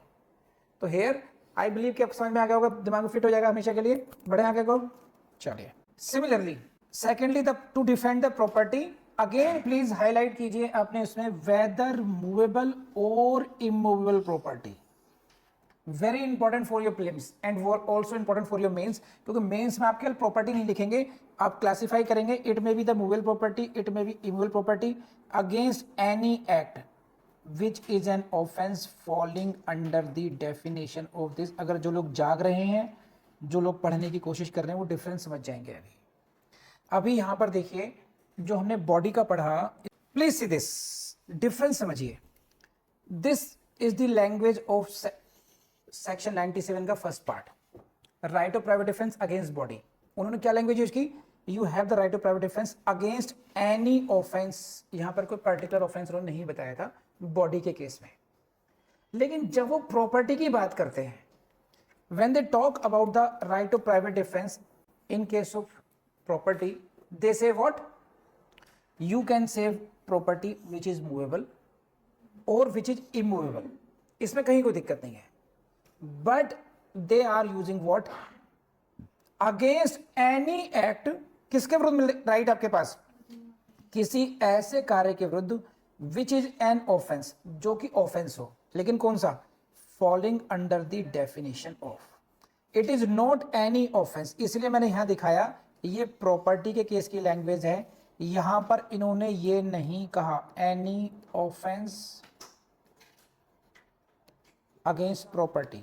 तो here I believe कि आपको समझ में आ गया होगा, दिमाग में फिट हो जाएगा हमेशा के लिए। बढ़े आगे को, चलिए। Similarly secondly to defend the property, again please highlight कीजिए आपने इसमें वेदर मूवेबल और immovable property, very important for your prelims and also important for your mains, क्योंकि मेंस में आप केवल प्रॉपर्टी नहीं लिखेंगे, आप क्लासिफाई करेंगे, it may be the movable property, it may be immovable property against any act which is an offence falling under the definition of this. अगर जो लोग जाग रहे हैं, जो लोग पढ़ने की कोशिश कर रहे हैं, वो डिफरेंस समझ जाएंगे। अभी यहां पर देखिए जो हमने बॉडी का पढ़ा, प्लीज सी दिस डिफरेंस समझिए। This is the language of section 97 का first part, right of private defence against body. उन्होंने क्या लैंग्वेज यूज की, you have the right of private defence against any offence. यहां पर कोई पर्टिकुलर ऑफेंस उन्होंने नहीं बताया था बॉडी के केस में, लेकिन जब वो प्रॉपर्टी की बात करते हैं, when they talk about the right of private defence in case of property, they say what, you can save property which is movable or which is immovable, इसमें कहीं कोई दिक्कत नहीं है, but they are using what, against any act, किसके विरुद्ध राइट आपके पास, किसी ऐसे कार्य के विरुद्ध which is an offense, जो कि ऑफेंस हो, लेकिन कौन सा, falling under the definition of, it is not any offense। इसलिए मैंने यहां दिखाया ये प्रॉपर्टी के केस की लैंग्वेज है, यहां पर इन्होंने ये नहीं कहा एनी ऑफेंस अगेंस्ट प्रॉपर्टी,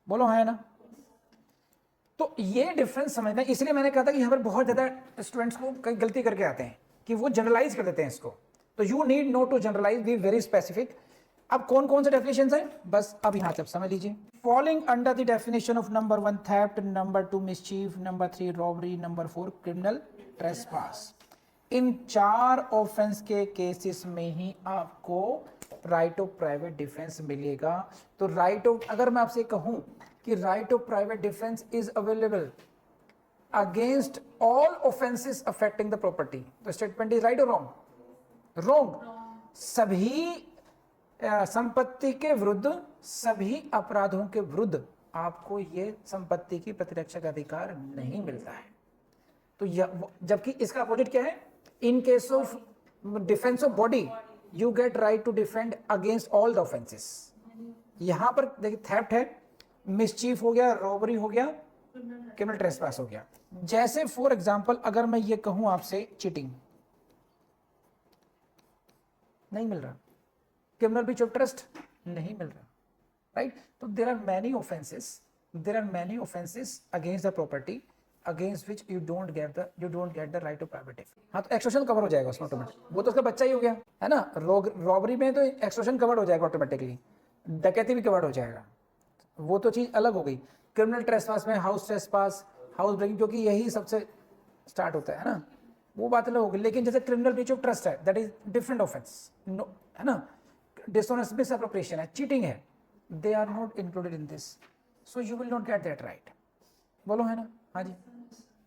बोलो हाँ है ना। तो ये डिफरेंस समझना, इसलिए मैंने कहा था कि यहाँ पर बहुत ज़्यादा स्टूडेंट्स को कई गलती करके आते हैं कि वो जनरलाइज कर देते हैं इसको। तो you need not to generalise, be very specific. अब कौन कौन से डेफिनेशन हैं बस अब यहाँ तक समझ लीजिए। Following under the definition of number 1 theft, number 2 mischief, number 3 robbery, number 4 criminal trespass. In 4 offence के केसेस में ही आपको राइट ऑफ प्राइवेट डिफेंस मिलेगा। तो राइट ऑफ, अगर मैं आपसे कहूं कि right of private defence is available against all offences affecting the property, तो स्टेटमेंट इज राइट और रॉन्ग? रॉन्ग। सभी संपत्ति के विरुद्ध, सभी अपराधों के विरुद्ध आपको यह संपत्ति की प्रतिरक्षा का अधिकार नहीं मिलता है। तो जबकि इसका अपोजिट क्या है? In case of defence of body you get right to defend against all the offences. यहां पर देखिए थेफ्ट है, मिसचीफ हो गया, रॉबरी हो गया, क्रिमिनल ट्रेसपास हो गया। जैसे फॉर एग्जांपल अगर मैं ये कहूं आपसे चीटिंग, नहीं मिल रहा। क्रिमिनल ब्रीच ऑफ ट्रस्ट नहीं मिल रहा, राइट? तो there are many offences against the property against which you don't get the right to private defence. हाँ, तो एक्सटॉर्शन कवर हो जाएगा उसमें ऑटोमेटिक, वो तो उसका बच्चा ही हो गया है ना। रॉबरी में तो एक्सटॉर्शन कवर हो जाएगा ऑटोमेटिकली, डकैती भी कवर हो जाएगा, वो तो चीज अलग हो गई। क्रिमिनल ट्रेसपास में हाउस ट्रेसपास, हाउस ब्रेकिंग, जो कि यही सबसे स्टार्ट होता है ना, वो बात अलग होगी। लेकिन जैसे क्रिमिनल ब्रीच ऑफ ट्रस्ट है, दैट इज डिफरेंट ऑफेंस, है ना। डिसऑनेस्ट मिसअप्रोप्रिएशन है, चीटिंग है, they are not included in this, so you will not get that right. बोलो है ना, हाँ जी,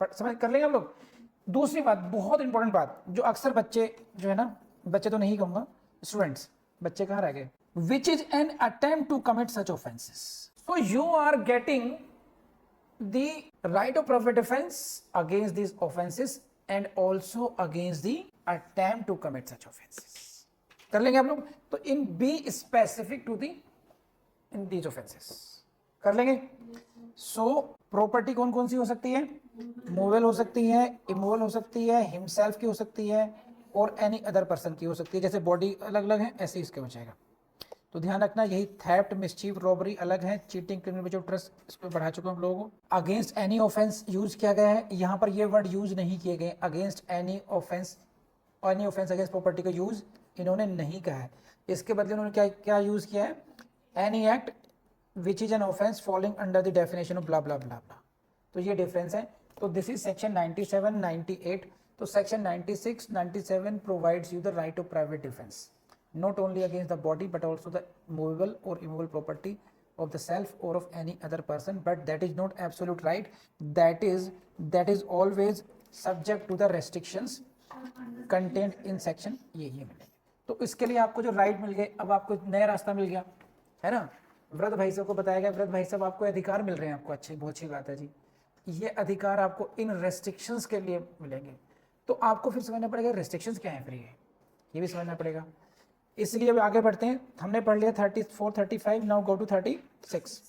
समझ कर लेंगे हम लोग। दूसरी बात, बहुत इंपॉर्टेंट बात, जो अक्सर बच्चे जो है ना, बच्चे तो नहीं कहूंगा, स्टूडेंट्स, बच्चे कहाँ रह गए, which is an attempt to commit such offences. So you are getting the right of private defence against this offences and also against the attempt to commit such offences. कर लेंगे आप लोग। तो इन be specific to the in these offences कर लेंगे। सो प्रॉपर्टी कौन कौन सी हो सकती है? मूवेबल हो सकती है, इमूवेबल हो सकती है, हिमसेल्फ की हो सकती है, और एनी अदर पर्सन की हो सकती है। जैसे बॉडी अलग अलग है, ऐसे इसके हो जाएगा। तो ध्यान रखना, यही थेफ्ट, मिसचीफ, रॉबरी अलग है, cheating, criminal breach of trust इस पर बढ़ा चुका हूं हम लोगों को। अगेंस्ट एनी ऑफेंस यूज किया गया है, यहां पर ये वर्ड यूज नहीं किए गए। Against any offence against property का यूज इन्होंने नहीं कहा है। इसके बदले उन्होंने क्या क्या यूज किया है? Any act which is an offence following under the definition of blah blah blah blah. तो ये डिफरेंस है। तो दिस इज सेक्शन 97, 98। तो section 96, 97 provides you the right of private defence not only against the body but also the movable or immovable property of the self or of any other person, but that is not absolute right, that is always subject to the restrictions contained in section ये मिलेंगे। तो इसके लिए आपको जो राइट मिल गए, अब आपको नया रास्ता मिल गया है ना। वृद्ध भाई साहब को बताया गया, वृद्ध भाई साहब आपको अधिकार मिल रहे हैं, आपको अच्छी, बहुत अच्छी बात है जी। ये अधिकार आपको इन रेस्ट्रिक्शंस के लिए मिलेंगे। तो आपको फिर समझना पड़ेगा रेस्ट्रिक्शंस क्या है, फिर ये भी समझना पड़ेगा। इसलिए अब आगे बढ़ते हैं। हमने पढ़ लिया 34, 35, नाउ गो टू 36।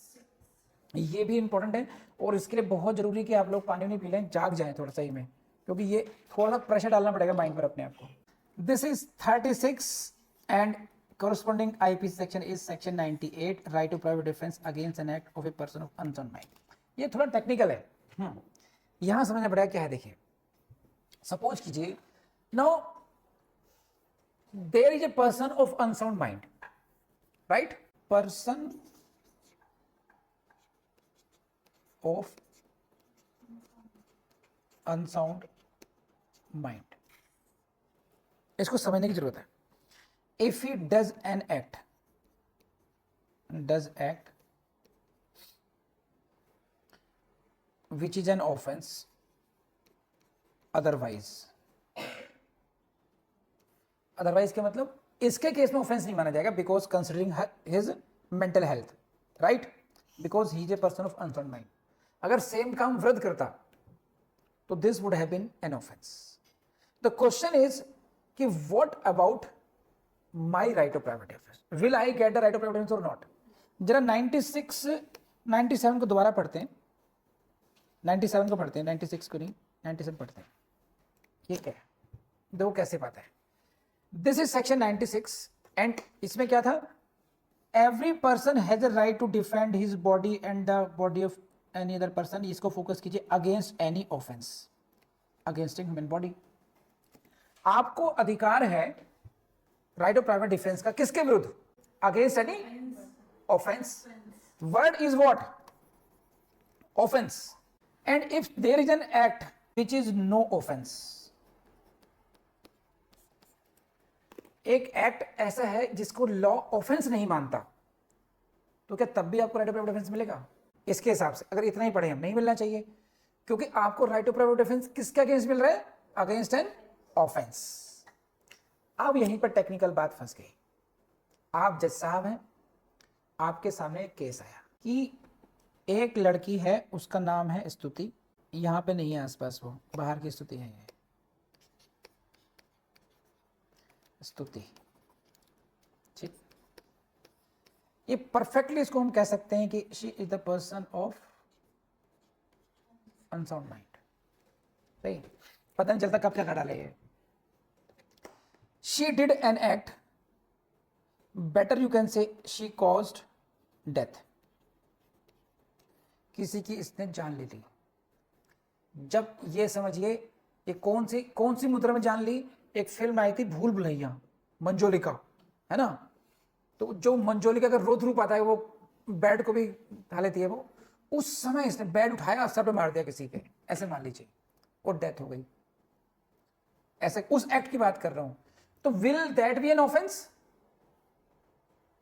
ये भी इंपॉर्टेंट है और इसके लिए बहुत जरूरी कि आप लोग पानी नहीं पी लें, जाग जाएं थोड़ा सही में, क्योंकि ये थोड़ा सा प्रेशर डालना पड़ेगा माइंड पर अपने आप को। This is 36 and corresponding IPC section is section 98, right to private defense against an act of a person of unsound mind। ये थोड़ा टेक्निकल है, यहां समझना पड़ेगा क्या है। देखिए, सपोज कीजिए now there is a person of unsound mind, right? Person of unsound mind, इसको समझने की जरूरत है। If he does an act which is an offense otherwise के मतलब इसके केस में ऑफेंस नहीं माना जाएगा, because considering his mental health, right, because he is a person of unsound mind. अगर सेम काम वृद्ध करता तो this would have been an offence. The question is कि what about my right of private defence, will I get the right of private defence और नॉट। जरा 96, 97 को दोबारा पढ़ते हैं, 97 को पढ़ते हैं, 96 को नहीं, 97 पढ़ते हैं। ये क्या है, देखो कैसे बात है। दिस इज सेक्शन 96 एंड इसमें क्या था? Every person has a right to defend his body and the body of any other person, इसको फोकस कीजिए, against any offence, against human body. आपको अधिकार है राइट ऑफ प्राइवेट डिफेंस का, किसके विरुद्ध? Against any offence. Word is what? Offence. And if there is an act which is no offence, एक एक्ट ऐसा है जिसको लॉ ऑफेंस नहीं मानता, तो क्या तब भी आपको राइट ऑफ प्राइवेट डिफेंस मिलेगा? इसके हिसाब से अगर इतना ही पढ़े हम, नहीं मिलना चाहिए, क्योंकि आपको राइट ऑफ प्राइवेट डिफेंस किसके अगेंस्ट मिल रहा है? Against an offence. अब यहीं पर टेक्निकल बात फंस गई। आप जज साहब हैं, आपके सामने एक केस आया कि एक लड़की है, उसका नाम है स्तुति, यहां पे नहीं है आसपास, वो बाहर की स्तुति है, स्तुति, ठीक। ये परफेक्टली इसको हम कह सकते हैं कि she is the person of unsound mind. सही, पता नहीं चलता कब क्या डाले ये। She did an act, better you can से शी कॉज्ड डेथ, किसी की इसने जान ले ली। जब ये समझिए ये कौन सी मुद्रा में जान ली? एक फिल्म आई थी भूल भुलैया, मंजोलिका, है ना? तो जो मंजोलिका का रोध रूप आता है, वो बेड को भी उठा लेती है, वो उस समय इसने बेड उठाया, सर पे मार दिया किसी के, ऐसे मान लीजिए, और डेथ हो गई। ऐसे उस एक्ट की बात कर रहा हूं। तो will that be an offence?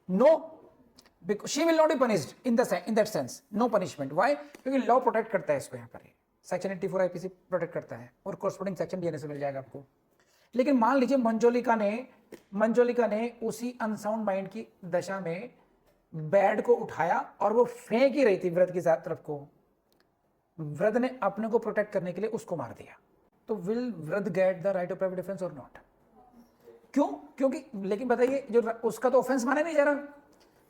No, because she will not be punished in that sense, no punishment. Why? क्योंकि लॉ प्रोटेक्ट करता है इसको, यहां पर सेक्शन 84 आईपीसी प्रोटेक्ट करता है, और कोरस्पोंडिंग सेक्शन डीएनए से मिल जाएगा आपको। लेकिन मान लीजिए मंजोलिका ने उसी अनसाउंड माइंड की दशा में बेड को उठाया और वो फेंक ही रही थी व्रत की तरफ को, व्रत ने अपने को प्रोटेक्ट करने के लिए उसको मार दिया। तो विल व्रत gate the right of private defence और नॉट? क्यों? क्योंकि, लेकिन बताइए, जो उसका तो ऑफेंस माना नहीं जा रहा,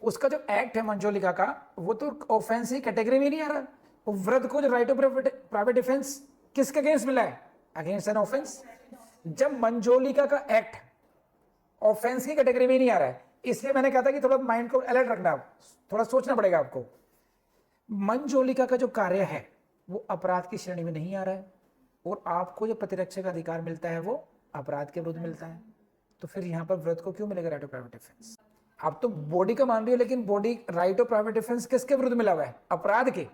उसका जो एक्ट है मंजोलिका का, वो तो ऑफेंस ही कैटेगरी में नहीं आ रहा। वो व्रत को जो राइट ऑफ प्राइवेट डिफेंस किसके अगेंस्ट मिला है? Against an offence. जब मंजोलिका का एक्ट ऑफेंस की कैटेगरी में नहीं आ रहा है, इसलिए मैंने कहा था कि थोड़ा माइंड को अलर्ट रखना, थोड़ा सोचना पड़ेगा आपको। मंजोलिका का जो कार्य है वो अपराध की श्रेणी में नहीं आ रहा है, और आपको जो प्रतिरक्षा का अधिकार मिलता है वो अपराध के विरुद्ध मिलता है। तो फिर यहां पर व्रत को क्यों मिलेगा राइट ऑफ प्राइवेट डिफेंस? आप तो बॉडी का मान रही हो, लेकिन body right of private defence किसके विरुद्ध मिला हुआ है? अपराध के।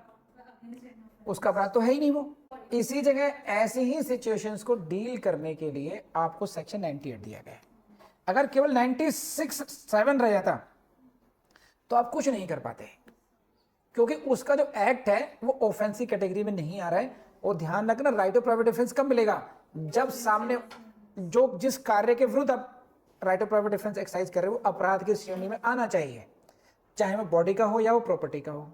उसका अपराध तो है ही नहीं वो। इसी जगह ऐसी ही सिचुएशंस को डील करने के लिए आपको सेक्शन 98 दिया गया है। अगर केवल 96(7) रह जाता तो आप कुछ नहीं कर पाते, क्योंकि उसका जो एक्ट है वो ऑफेंसिव कैटेगरी में नहीं आ रहा है। और ध्यान रखना, राइट ऑफ प्राइवेट डिफेंस कब मिलेगा? जब सामने जो जिस कार्य के विरुद्ध आप right of private defence exercise कर रहे हो अपराध की श्रेणी में आना चाहिए, चाहे वो बॉडी का हो या वो प्रॉपर्टी का हो,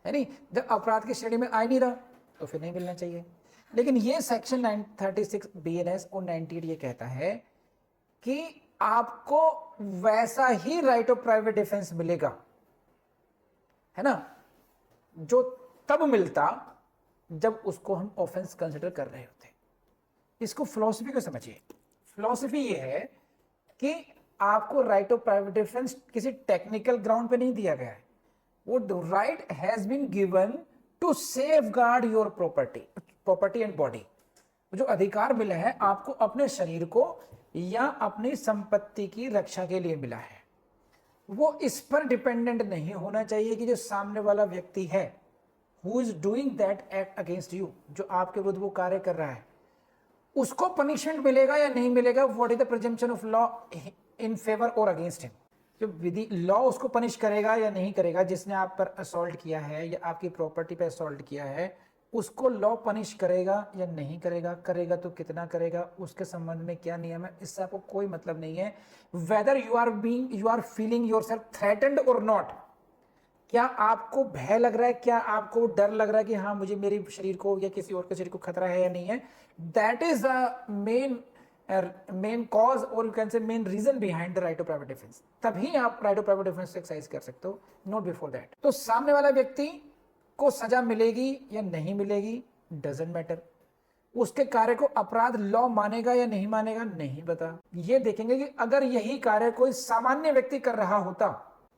है नहीं? जब अपराध की श्रेणी में आ नहीं रहा तो फिर नहीं मिलना चाहिए। लेकिन ये सेक्शन 36 BNS और 98 ये कहता है कि आपको वैसा ही राइट ऑफ प्राइवेट डिफेंस मिलेगा, है ना, जो तब मिलता जब उसको हम ऑफेंस कंसिडर कर रहे होते। इसको फिलॉसफी को समझिए। फिलॉसफी ये है कि आपको राइट ऑफ प्राइवेट डिफेंस किसी टेक्निकल ग्राउंड पे नहीं दिया गया है, वो right has been given to safeguard your property and body. जो अधिकार मिला है आपको अपने शरीर को या अपनी संपत्ति की रक्षा के लिए मिला है, वो इस पर डिपेंडेंट नहीं होना चाहिए कि जो सामने वाला व्यक्ति है who is doing that act against you, जो आपके विरुद्ध वो कार्य कर रहा है, उसको पनिशमेंट मिलेगा या नहीं मिलेगा। What is the presumption of law in favour और अगेंस्ट हिम? जो विधि लॉ उसको पनिश करेगा या नहीं करेगा, जिसने आप पर असॉल्ट किया है या आपकी प्रॉपर्टी पर असॉल्ट किया है, उसको लॉ पनिश करेगा या नहीं करेगा, करेगा तो कितना करेगा, उसके संबंध में क्या नियम है, इससे आपको कोई मतलब नहीं है। Whether you are feeling yourself threatened और नॉट, क्या आपको भय लग रहा है, क्या आपको डर लग रहा है कि हाँ मुझे मेरे शरीर को या किसी और के शरीर को खतरा है या नहीं है, that is the main cause और you can say main reason behind the right of private defence. तभी आप right of private defence exercise कर सकते हो, नॉट बिफोर दैट। तो सामने वाला व्यक्ति को सजा मिलेगी या नहीं मिलेगी डजंट मैटर, उसके कार्य को अपराध लॉ मानेगा या नहीं मानेगा नहीं पता। ये देखेंगे कि अगर यही कार्य कोई सामान्य व्यक्ति कर रहा होता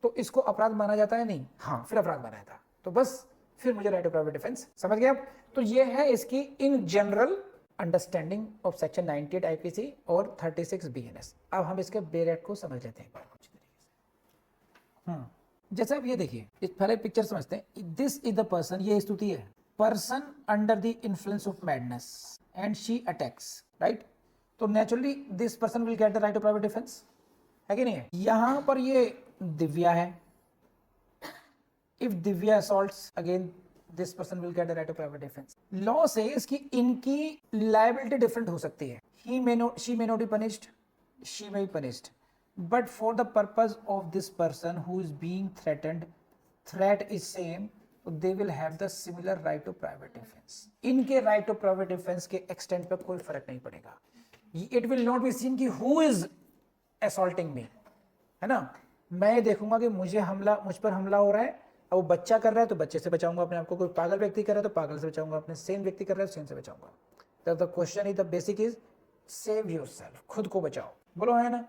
तो इसको अपराध माना जाता है नहीं? हाँ, फिर अपराध माना जाता। तो बस फिर मुझे राइट ऑफ प्राइवेट डिफेंस समझ गए आप। तो ये है इसकी in general understanding of section 98 IPC और 36 बीएनएस। अब हम इसके बेरेट को समझ लेते हैं अच्छी तरीके से। जैसे आप ये देखिए, इस पहले पिक्चर समझते हैं। दिस इज द पर्सन, ये स्तुति है, person under the influence of madness and she attacks, right. तो naturally this person will get the right of private defence, है कि नहीं है। यहां पर ये दिव्या है। If Divya assaults again, this person will get the right of private defence. Law से इसकी इनकी लायबिलिटी डिफरेंट हो सकती है। She may not be punished, she may be punished, but for the purpose of this person who is being threatened, threat is same, they will have the similar right of private defence. इनके राइट ऑफ प्राइवेट डिफेंस के एक्सटेंट पे कोई फर्क नहीं पड़ेगा। It will not be seen कि हु इज असॉल्टिंग मी, है ना। मैं ये देखूंगा कि मुझ पर हमला हो रहा है, अब वो बच्चा कर रहा है तो बच्चे से बचाऊंगा अपने आप को, कोई पागल व्यक्ति कर रहा है तो पागल से बचाऊंगा अपने, सेम व्यक्ति कर रहा है तो सेम से बचाऊंगा। तो the question is, the basic is save yourself, खुद को बचाओ, बोलो है ना।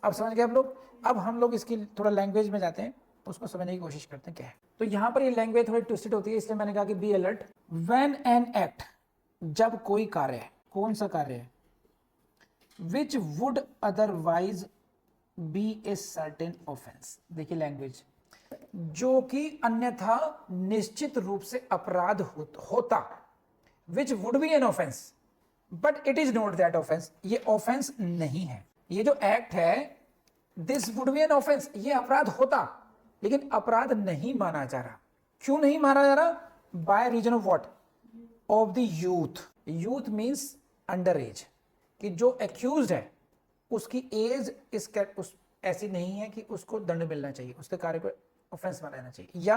अब समझ गए आप लोग। अब हम लोग इसकी थोड़ा लैंग्वेज में जाते हैं, उसको समझने की कोशिश करते हैं क्या है। तो यहाँ पर ये लैंग्वेज थोड़ी ट्विस्टेड होती है, इसलिए मैंने कहा कि be alert. When an act, जब कोई कार्य है, कौन सा कार्य है, which would otherwise be a certain offence. देखिए लैंग्वेज, जो कि अन्यथा निश्चित रूप से अपराध होता, which would be an offence but it is not that offence. ये ऑफेंस नहीं है। ये जो एक्ट है, this would be an offence, ये अपराध होता, लेकिन अपराध नहीं माना जा रहा। क्यों नहीं माना जा रहा? By reason of what, of the youth. Youth means under age, कि जो एक्यूज्ड है उसकी एज उस ऐसी नहीं है कि उसको दंड मिलना चाहिए, उसके कार्य को ऑफेंस माना जाना चाहिए, या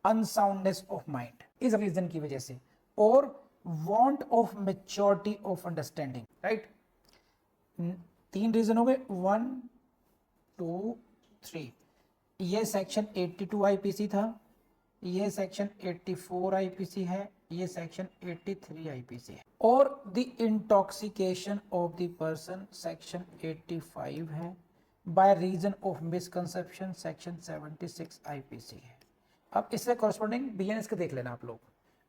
अनसाउंडनेस ऑफ माइंड इस रीजन की वजह से, और want of maturity of understanding, right. 3 reason हो गए, 1 2 3। ये सेक्शन 82 आईपीसी था, ये सेक्शन 84 आईपीसी है, ये सेक्शन 83 आईपीसी है, और the intoxication of the person section 85 है, by reason of misconception section 76 IPC है। अब इससे कॉरस्पॉन्डिंग बीएनएस के देख लेना आप लोग।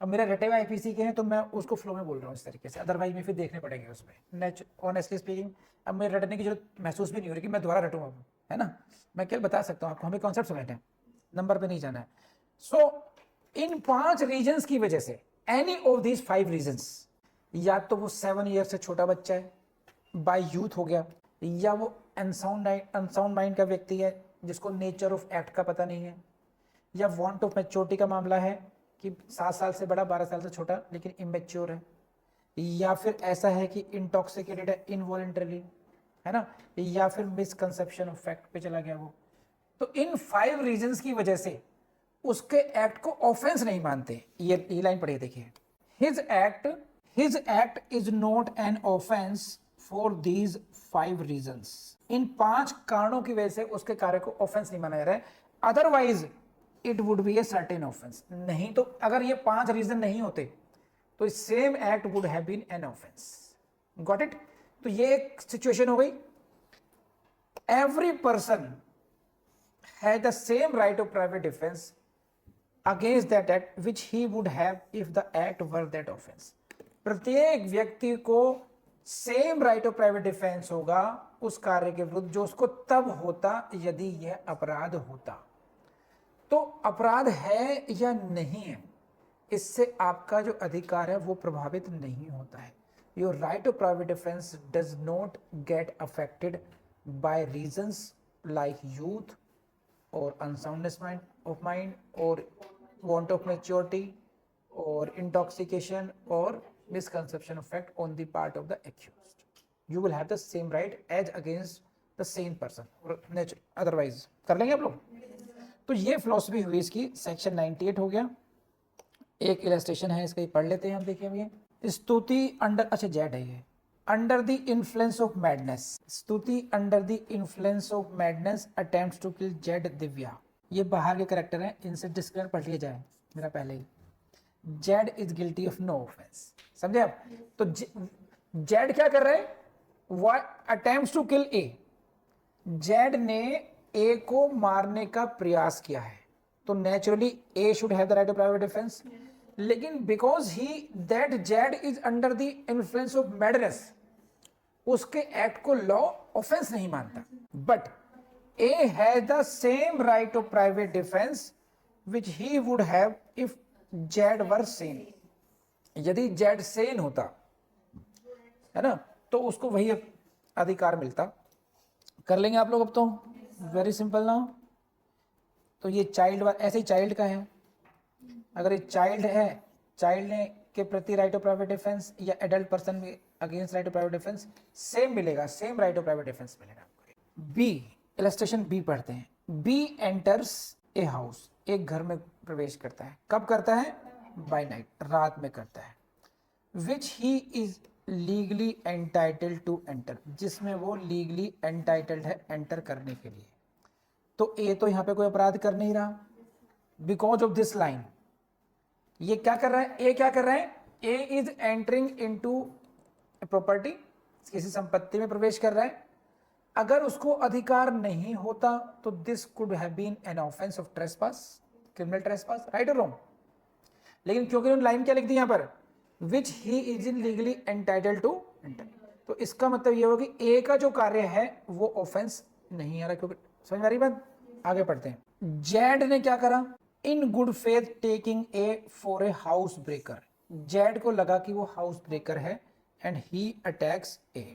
अब मेरा रटे हुए आईपीसी के हैं तो मैं उसको फ्लो में बोल रहा हूँ इस तरीके से, अदरवाइज मैं फिर देखने पड़ेंगे उसमें। ऑनेस्टली स्पीकिंग, अब मैं रटने की जरूरत महसूस भी नहीं हो रही कि मैं दोबारा रटूंगा, है ना। मैं क्या बता सकता हूँ आपको, हमें कॉन्सेप्ट समझना है, नंबर पे नहीं जाना है। सो इन 5 रीजन्स की वजह से, एनी ऑफ दीज 5 रीजन्स, या तो वो 7 ईयर से छोटा बच्चा है, बाय यूथ हो गया, या वो अनसाउंड माइंड का व्यक्ति है जिसको नेचर ऑफ एक्ट का पता नहीं है, या वांट ऑफ मैच्योरिटी का मामला है कि 7 साल से बड़ा 12 साल से छोटा लेकिन इमेच्योर है, या फिर ऐसा है कि इंटॉक्सिकेटेड है इनवॉलंटरली, है ना, या फिर मिसकंसेप्शन ऑफ फैक्ट पे चला गया वो। तो इन 5 रीजंस की वजह से उसके एक्ट को ऑफेंस नहीं मानते। ये लाइन पढ़िए, देखिए, his act is not an offence for these 5 reasons. इन 5 कारणों की वजह से उसके कार्य को ऑफेंस नहीं माना जा रहा है, otherwise it would be a certain offence. नहीं तो अगर ये 5 रीजन नहीं होते तो same act would have been an offence. Got it. तो ये एक सिचुएशन हो गई। Every person has the same right of private defence against that act which he would have if the act were that offence. प्रत्येक व्यक्ति को same right of private defence होगा उस कार्य के विरुद्ध जो उसको तब होता यदि यह अपराध होता। तो अपराध है या नहीं है, इससे आपका जो अधिकार है वो प्रभावित नहीं होता है। Your right of private defence does not get affected by reasons like youth और अनसाउंडनेस ऑफ माइंड और वांट ऑफ मैच्योरिटी और इंटॉक्सिकेशन और misconception of fact on the part of the accused. You will have the same right as against the same person or nature otherwise। कर लेंगे आप लोग। तो ये फिलोसफी हुई इसकी, सेक्शन 98 हो गया। एक इलस्ट्रेशन है इसका, पढ़ लेते हैं हम। देखिए ये स्तुति अंडर, अच्छा जेड है ये, under the influence of madness. Stuti under the influence of madness attempts to kill Z Divya. ये बाहर के करैक्टर हैं, इनसे डिस्क्लेयर पढ़ लिया जाए मेरा पहले ही। Z is guilty of no offence, समझे आप। तो जेड क्या कर रहे हैं, attempts to kill A. Z ने ए को मारने का प्रयास किया है, तो naturally A should have the right of private defence. लेकिन because he that Z is under the influence of madness, उसके एक्ट को लॉ ऑफेंस नहीं मानता। But A has the same right of private defence which he would have if Z were sane. यदि जेड सेन होता है ना, तो उसको वही अधिकार मिलता। कर लेंगे आप लोग अब तो, वेरी सिंपल ना। तो ये चाइल्ड, ऐसे ही चाइल्ड का है, अगर ये चाइल्ड है, चाइल्ड ने के प्रति राइट ऑफ प्राइवेट डिफेंस या एडल्ट पर्सन में against right of private defence same मिलेगा, same right of private defence मिलेगा आपको। बी, इलस्ट्रेशन बी पढ़ते हैं। बी एंटर्स ए हाउस, एक घर में प्रवेश करता है। कब करता है? बाय नाइट, रात में करता है। Which he is legally entitled to enter, जिसमें वो लीगली एंटाइटल्ड है एंटर करने के लिए। तो ए तो यहां पे कोई अपराध कर नहीं रहा, बिकॉज ऑफ दिस लाइन। ये क्या कर रहा है? ए क्या कर रहा है? ए इज एंटरिंग इनटू प्रॉपर्टी, किसी संपत्ति में प्रवेश कर रहा है। अगर उसको अधिकार नहीं होता तो this could have been an offence of trespass, criminal trespass, right और रॉन्ग। लेकिन क्योंकि उन्होंने लाइन क्या लिख दी यहां पर? Which he is in legally entitled to enter, तो इसका मतलब ये होगा कि ए का जो कार्य है वो ऑफेंस नहीं आ रहा। क्योंकि समझ में आ रही बात? आगे पढ़ते हैं। जेड ने क्या करा? इन good faith taking A for a house breaker, Z को लगा कि वो हाउस ब्रेकर है एंड ही अटैक्स ए।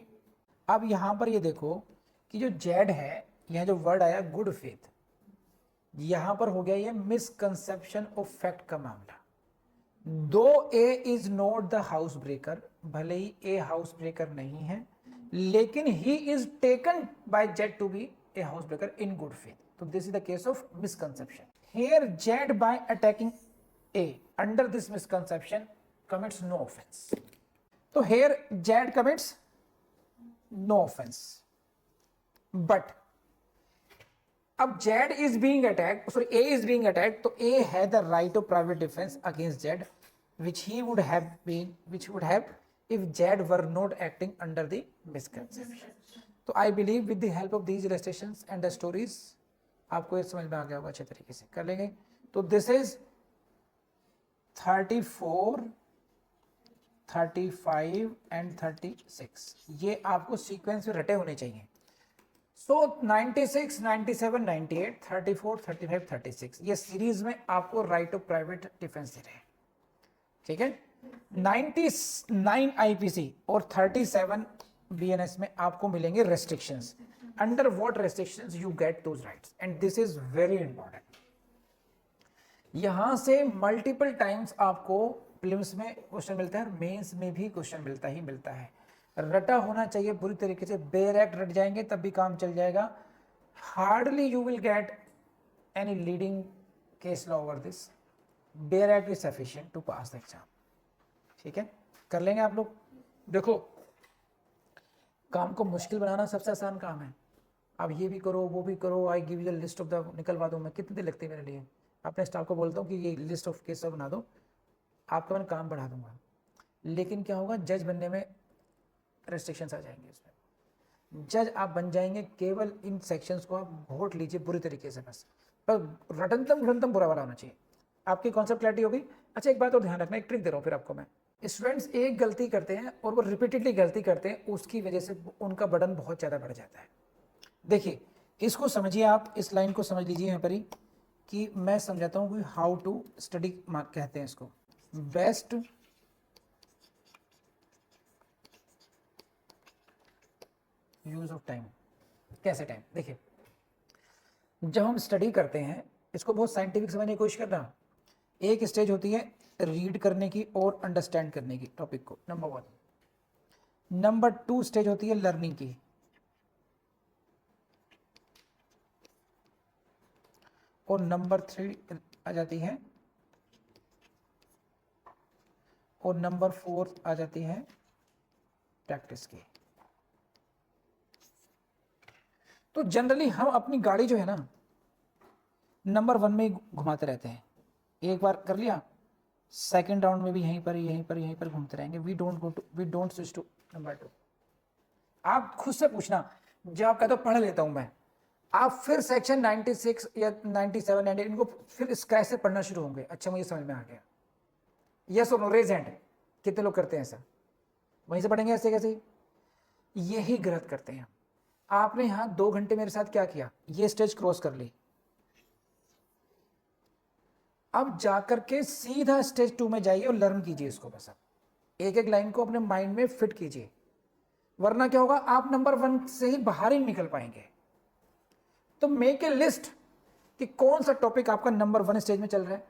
अब यहां पर ये देखो कि जो जेड है, यह जो वर्ड आया गुड फेथ, यहां पर हो गया ये मिसकंसेप्शन ऑफ फैक्ट का मामला। Though A is not the house breaker, भले ही ए हाउस ब्रेकर नहीं है, लेकिन he is taken by Z to be a house breaker in good faith. तो this is the case of misconception. Here Z by attacking A under this misconception commits no offense. तो here Z commits no offense. But अब Z is being attacked, sorry A is being attacked, तो A had the right of private defense against Z, which he would have been, which would have if Z were not acting under the misconception. तो I believe with the help of these illustrations and the stories आपको ये समझ में आ गया होगा अच्छे तरीके से। कर लेंगे। तो दिस इज 34, 35 एंड 36, ये आपको सीक्वेंस में रटे होने चाहिए। सो 96, 97, 98, 34, 35, 36, ये सीरीज में आपको राइट ऑफ प्राइवेट डिफेंस दे रहे हैं, ठीक है। 99 आईपीसी और 37 बीएनएस में आपको मिलेंगे restrictions. Under what restrictions you get those rights, and this is very important. यहां से मल्टीपल टाइम्स आपको प्रीलिम्स में क्वेश्चन मिलता है और मेंस में भी क्वेश्चन मिलता ही मिलता है। रटा होना चाहिए पूरी तरीके से, बेयर एक्ट रट जाएंगे तब भी काम चल जाएगा। Hardly you will get any leading case law over this, bare act is sufficient to pass the exam, ठीक है। कर लेंगे आप लोग। देखो, काम को मुश्किल बनाना सबसे आसान काम है। अब ये भी करो, वो भी करो, I give you the list of the, निकलवा दो। मैं कितने दिन लगते हैं मेरे लिए, अपने स्टाफ को बोलता हूँ कि ये लिस्ट ऑफ केस बना दो, आपका मैं काम बढ़ा दूंगा। लेकिन क्या होगा, जज बनने में रेस्ट्रिक्शंस आ जाएंगे। उसमें जज आप बन जाएंगे केवल इन सेक्शंस को आप घोट लीजिए बुरी तरीके से बस, पर रटनतम बुरा वाला होना चाहिए। आपकी कॉन्सेप्ट क्लैरिटी होगी। अच्छा, एक बात और ध्यान रखना, एक ट्रिक दे रहा हूँ फिर आपको मैं। स्टूडेंट्स एक गलती करते हैं और वो रिपीटेडली गलती करते हैं, उसकी वजह से उनका बर्डन बहुत ज़्यादा बढ़ जाता है। देखिए, इसको समझिए आप, इस लाइन को समझ लीजिए यहाँ पर ही, कि मैं समझाता हूँ कि हाउ टू स्टडी कहते हैं इसको, बेस्ट यूज ऑफ टाइम। कैसे टाइम? देखिए, जब हम स्टडी करते हैं, इसको बहुत साइंटिफिक समझने की कोशिश करना। एक स्टेज होती है रीड करने की और अंडरस्टैंड करने की टॉपिक को, नंबर 1। नंबर 2 स्टेज होती है लर्निंग की, और नंबर 3 आ जाती है, और नंबर 4 आ जाती है प्रैक्टिस की। तो जनरली हम अपनी गाड़ी जो है ना, नंबर 1 में ही घुमाते रहते हैं। एक बार कर लिया, सेकंड राउंड में भी यहीं पर घूमते रहेंगे। We don't switch to number 2। आप खुद से पूछना, जब आप कहते हो पढ़ लेता हूं मैं, आप फिर सेक्शन 96 या 97 98 इनको फिर स्क्रैच से पढ़ना शुरू होंगे। अच्छा मुझे समझ में आ गया, यस और नो, रेज हैंड, कितने लोग करते हैं ऐसा? वहीं से पढ़ेंगे ऐसे कैसे? यही गलत करते हैं। आपने यहां 2 घंटे मेरे साथ क्या किया, ये स्टेज क्रॉस कर ली, अब जाकर के सीधा स्टेज 2 में जाइए और लर्न कीजिए इसको। बस आप एक एक लाइन को अपने माइंड में फिट कीजिए, वरना क्या होगा, आप नंबर 1 से ही बाहर ही निकल पाएंगे। तो मेक ए लिस्ट कि कौन सा टॉपिक आपका नंबर 1 स्टेज में चल रहा है,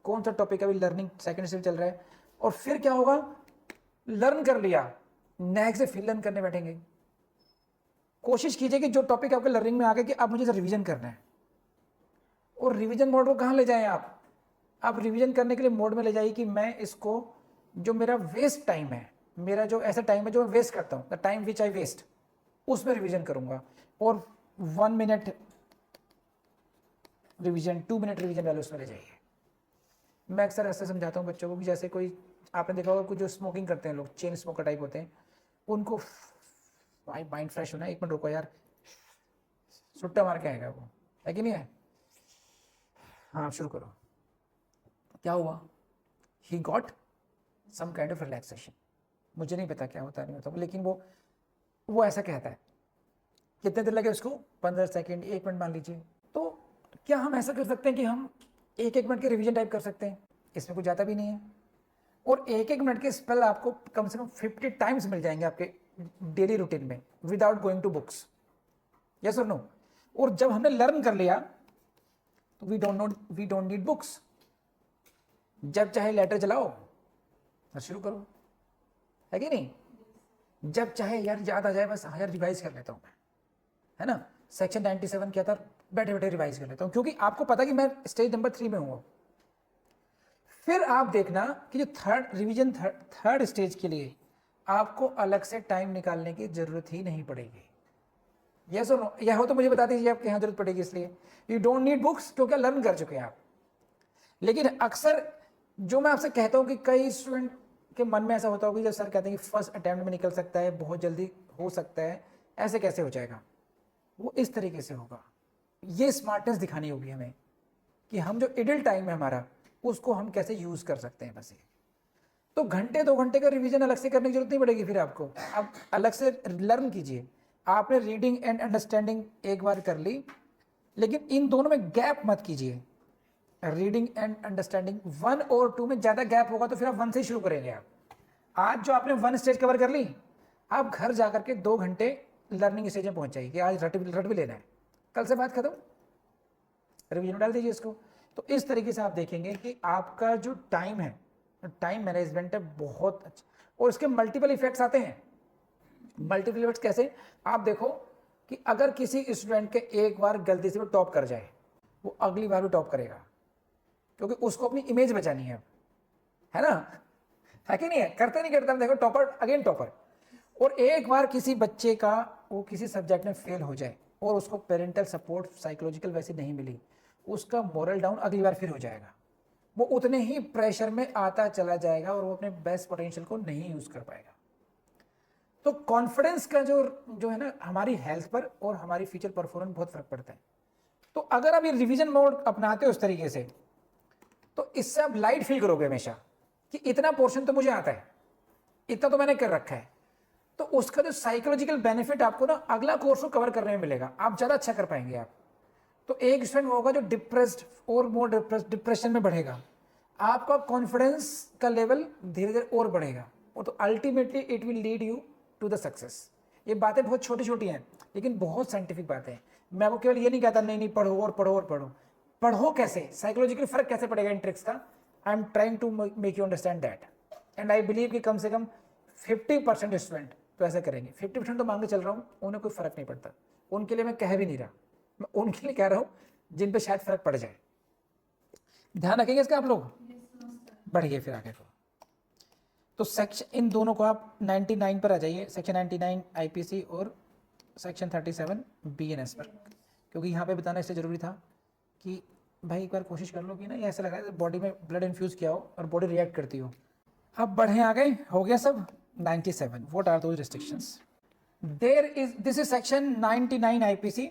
कौन सा टॉपिक अभी लर्निंग सेकंड स्टेज चल रहा है, और फिर क्या होगा, लर्न कर लिया, नेक्स्ट से फिर लर्न करने बैठेंगे। कोशिश कीजिए कि जो टॉपिक आपके लर्निंग में आ गया कि अब मुझे रिवीजन करना है, और रिवीजन मोड को कहाँ ले जाएं आप रिवीजन करने के लिए मोड में ले जाइए कि मैं इसको, जो मेरा वेस्ट टाइम है, मेरा जो ऐसा टाइम है जो मैं वेस्ट करता हूं, the time which I waste, उसमें रिवीजन करूंगा। और 1 मिनट रिवीजन, 2 मिनट रिवीजन वाले उसमें ले जाइए। मैं अक्सर ऐसे समझाता हूँ बच्चों को कि जैसे कोई, आपने देखा होगा कुछ जो स्मोकिंग करते हैं लोग, चेन स्मोकर टाइप होते हैं, उनको भाई माइंड फ्रेश होना है, 1 मिनट रुको यार, सुट्टा मार के आएगा वो, है कि नहीं है? हाँ शुरू करो। क्या हुआ, he got some kind of relaxation, मुझे नहीं पता क्या होता है, नहीं होता, लेकिन वो ऐसा कहता है। कितने देर लगे उसको, 15 सेकेंड, 1 मिनट मान लीजिए। तो क्या हम ऐसा कर सकते हैं कि हम 1-1 मिनट के रिवीजन टाइप कर सकते हैं? इसमें कुछ ज़्यादा भी नहीं है, और 1-1 मिनट के स्पेल आपको कम से कम 50 टाइम्स मिल जाएंगे आपके डेली रूटीन में, without going to books. Yes और नो? और जब हमने लर्न कर लिया तो वी डोंट नीड बुक्स। जब चाहे लेटर चलाओ और शुरू करो, है कि नहीं? जब चाहे यार याद आ जाए, बस यार रिवाइज कर लेता हूं मैं, है ना, सेक्शन 97 क्या था, बैठे बैठे रिवाइज कर लेता हूं, क्योंकि आपको पता कि मैं स्टेज नंबर 3 में हूं। फिर आप देखना कि जो थर्ड स्टेज के लिए आपको अलग से टाइम निकालने की जरूरत ही नहीं पड़ेगी। यस और नो? यह हो तो मुझे बता दीजिए आपके यहाँ जरूरत पड़ेगी, इसलिए यू डोंट नीड बुक्स, क्योंकि लर्न कर चुके हैं आप। लेकिन अक्सर जो मैं आपसे कहता हूं कि कई स्टूडेंट के मन में ऐसा होता होगा, जब सर कहते हैं कि फर्स्ट अटेम्प्ट में निकल सकता है, बहुत जल्दी हो सकता है, ऐसे कैसे हो जाएगा? वो इस तरीके से होगा। ये स्मार्टनेस दिखानी होगी हमें कि हम जो इडल टाइम है हमारा, उसको हम कैसे यूज कर सकते हैं। बस ये तो घंटे 2 घंटे का रिवीजन अलग से करने की जरूरत नहीं पड़ेगी फिर आपको, आप अलग से लर्न कीजिए। आपने रीडिंग एंड अंडरस्टैंडिंग एक बार कर ली, लेकिन इन दोनों में गैप मत कीजिए। रीडिंग एंड अंडरस्टैंडिंग 1 और 2 में ज्यादा गैप होगा तो फिर आप 1 से ही शुरू करेंगे। आप आज जो आपने 1 स्टेज कवर कर ली, आप घर जाकर के 2 घंटे लर्निंग स्टेज में पहुंच जाइए कि आज रट भी लेना है, कल से बात खत्म, रिवीजन डाल दीजिए इसको। तो इस तरीके से आप देखेंगे कि आपका जो टाइम है, टाइम मैनेजमेंट है बहुत अच्छा, और इसके मल्टीपल इफेक्ट्स आते हैं। मल्टीपल इफेक्ट्स कैसे? आप देखो कि अगर किसी स्टूडेंट के एक बार गलती से वो टॉप कर जाए, वो अगली बार भी टॉप करेगा, क्योंकि उसको अपनी इमेज बचानी है ना, है कि नहीं है? करते नहीं करते, देखो टॉपर अगेन टॉपर। और एक बार किसी बच्चे का वो किसी सब्जेक्ट में फेल हो जाए और उसको पेरेंटल सपोर्ट साइकोलॉजिकल वैसे नहीं मिली, उसका मोरल डाउन अगली बार फिर हो जाएगा, वो उतने ही प्रेशर में आता चला जाएगा और वो अपने बेस्ट पोटेंशियल को नहीं यूज कर पाएगा। तो कॉन्फिडेंस का जो है ना, हमारी हेल्थ पर और हमारी फ्यूचर परफॉर्मेंस बहुत फर्क पड़ता है। तो अगर आप ये रिवीजन मोड अपनाते हो उस तरीके से, तो इससे आप लाइट फील करोगे हमेशा कि इतना पोर्शन तो मुझे आता है, इतना तो मैंने कर रखा है। तो उसका जो साइकोलॉजिकल बेनिफिट आपको ना अगला कोर्स को कवर करने में मिलेगा, आप ज्यादा अच्छा कर पाएंगे आप। तो एक स्टूडेंट होगा जो डिप्रेस्ड और मोर डिप्रेशन में बढ़ेगा, आपका कॉन्फिडेंस का लेवल धीरे धीरे और बढ़ेगा, और तो ultimately it will lead you to the success. ये बातें बहुत छोटी छोटी हैं, लेकिन बहुत साइंटिफिक बातें हैं। मैं आपको केवल ये नहीं कहता नहीं नहीं पढ़ो और पढ़ो और पढ़ो, पढ़ो कैसे, साइकोलॉजिकल फर्क कैसे पड़ेगा इन ट्रिक्स का, I am trying to make you understand that. And I believe कि कम से कम 50% स्टूडेंट तो ऐसा करेंगे। 50% तो मान के चल रहा हूँ, उन्हें कोई फर्क नहीं पड़ता, उनके लिए मैं कह भी नहीं रहा, मैं उनके लिए कह रहा हूँ जिन पे शायद फर्क पड़ जाए। ध्यान रखेंगे इसका आप लोग? बढ़िए फिर आगे को। तो सेक्शन इन दोनों को आप 99 पर आ जाइए, सेक्शन 99 आईपीसी और सेक्शन 37 बीएनएस पर, क्योंकि यहाँ पे बताना इसलिए जरूरी था कि भाई एक बार कोशिश कर लो कि ना, ये ऐसा लग रहा है बॉडी में ब्लड इन्फ्यूज किया हो और बॉडी रिएक्ट करती हो। अब बढ़े आ गए, हो गया सब। 97 what are those restrictions? This is section 99 IPC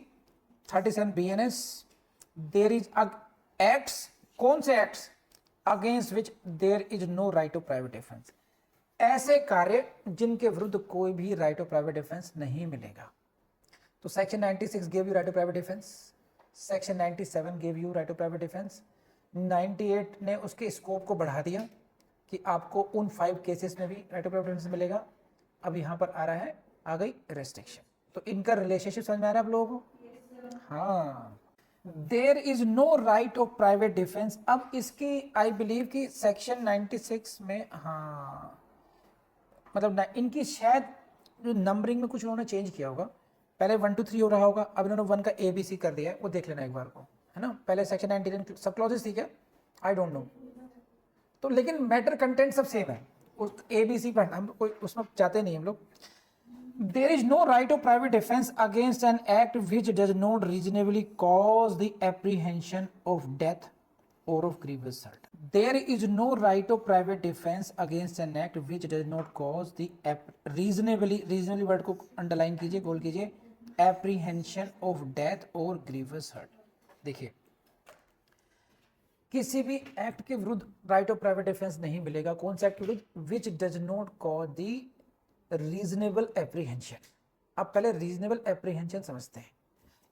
37 BNS, there is acts, कौन से acts against which there is no right of private defence, ऐसे कार्य जिनके विरुद्ध कोई भी राइट ऑफ प्राइवेट डिफेंस नहीं मिलेगा। तो section 96 give you right of private defence, section 97 give you right of private defence, 98 ने उसके स्कोप को बढ़ा दिया कि आपको उन 5 केसेस में भी राइट ऑफ प्राइवेट डिफेंस मिलेगा। अब यहां पर आ रहा है, आ गई रेस्ट्रिक्शन। तो इनका रिलेशनशिप समझ में आ रहा है आप लोगों को? हाँ, there is no right of private defence. अब इसकी आई बिलीव कि सेक्शन 96 में, हाँ मतलब इनकी शायद जो नंबरिंग में कुछ उन्होंने चेंज किया होगा, पहले 1 2 3 हो रहा होगा, अब इन्होंने 1 का ABC कर दिया है, वो देख लेना एक बार को, है ना। पहले सेक्शन 99 सब क्लॉजेस थी क्या, आई डोंट नो। तो लेकिन मैटर कंटेंट सब सेम है, उस ABC पर हम कोई उसमें चाहते नहीं हम लोग। There is no right of private defence against an act which does not reasonably cause the apprehension of death or of grievous hurt. There is no right of private defense against an act which does not cause the reasonably word को underline कीजिए, गोल कीजिए, apprehension of death or grievous hurt। देखिए, किसी भी एक्ट के विरुद्ध राइट ऑफ प्राइवेट डिफेंस नहीं मिलेगा। कौन सा एक्ट विरुद्ध? विच does not cause the reasonable apprehension. अब पहले रीजनेबल एप्रीहेंशन समझते हैं।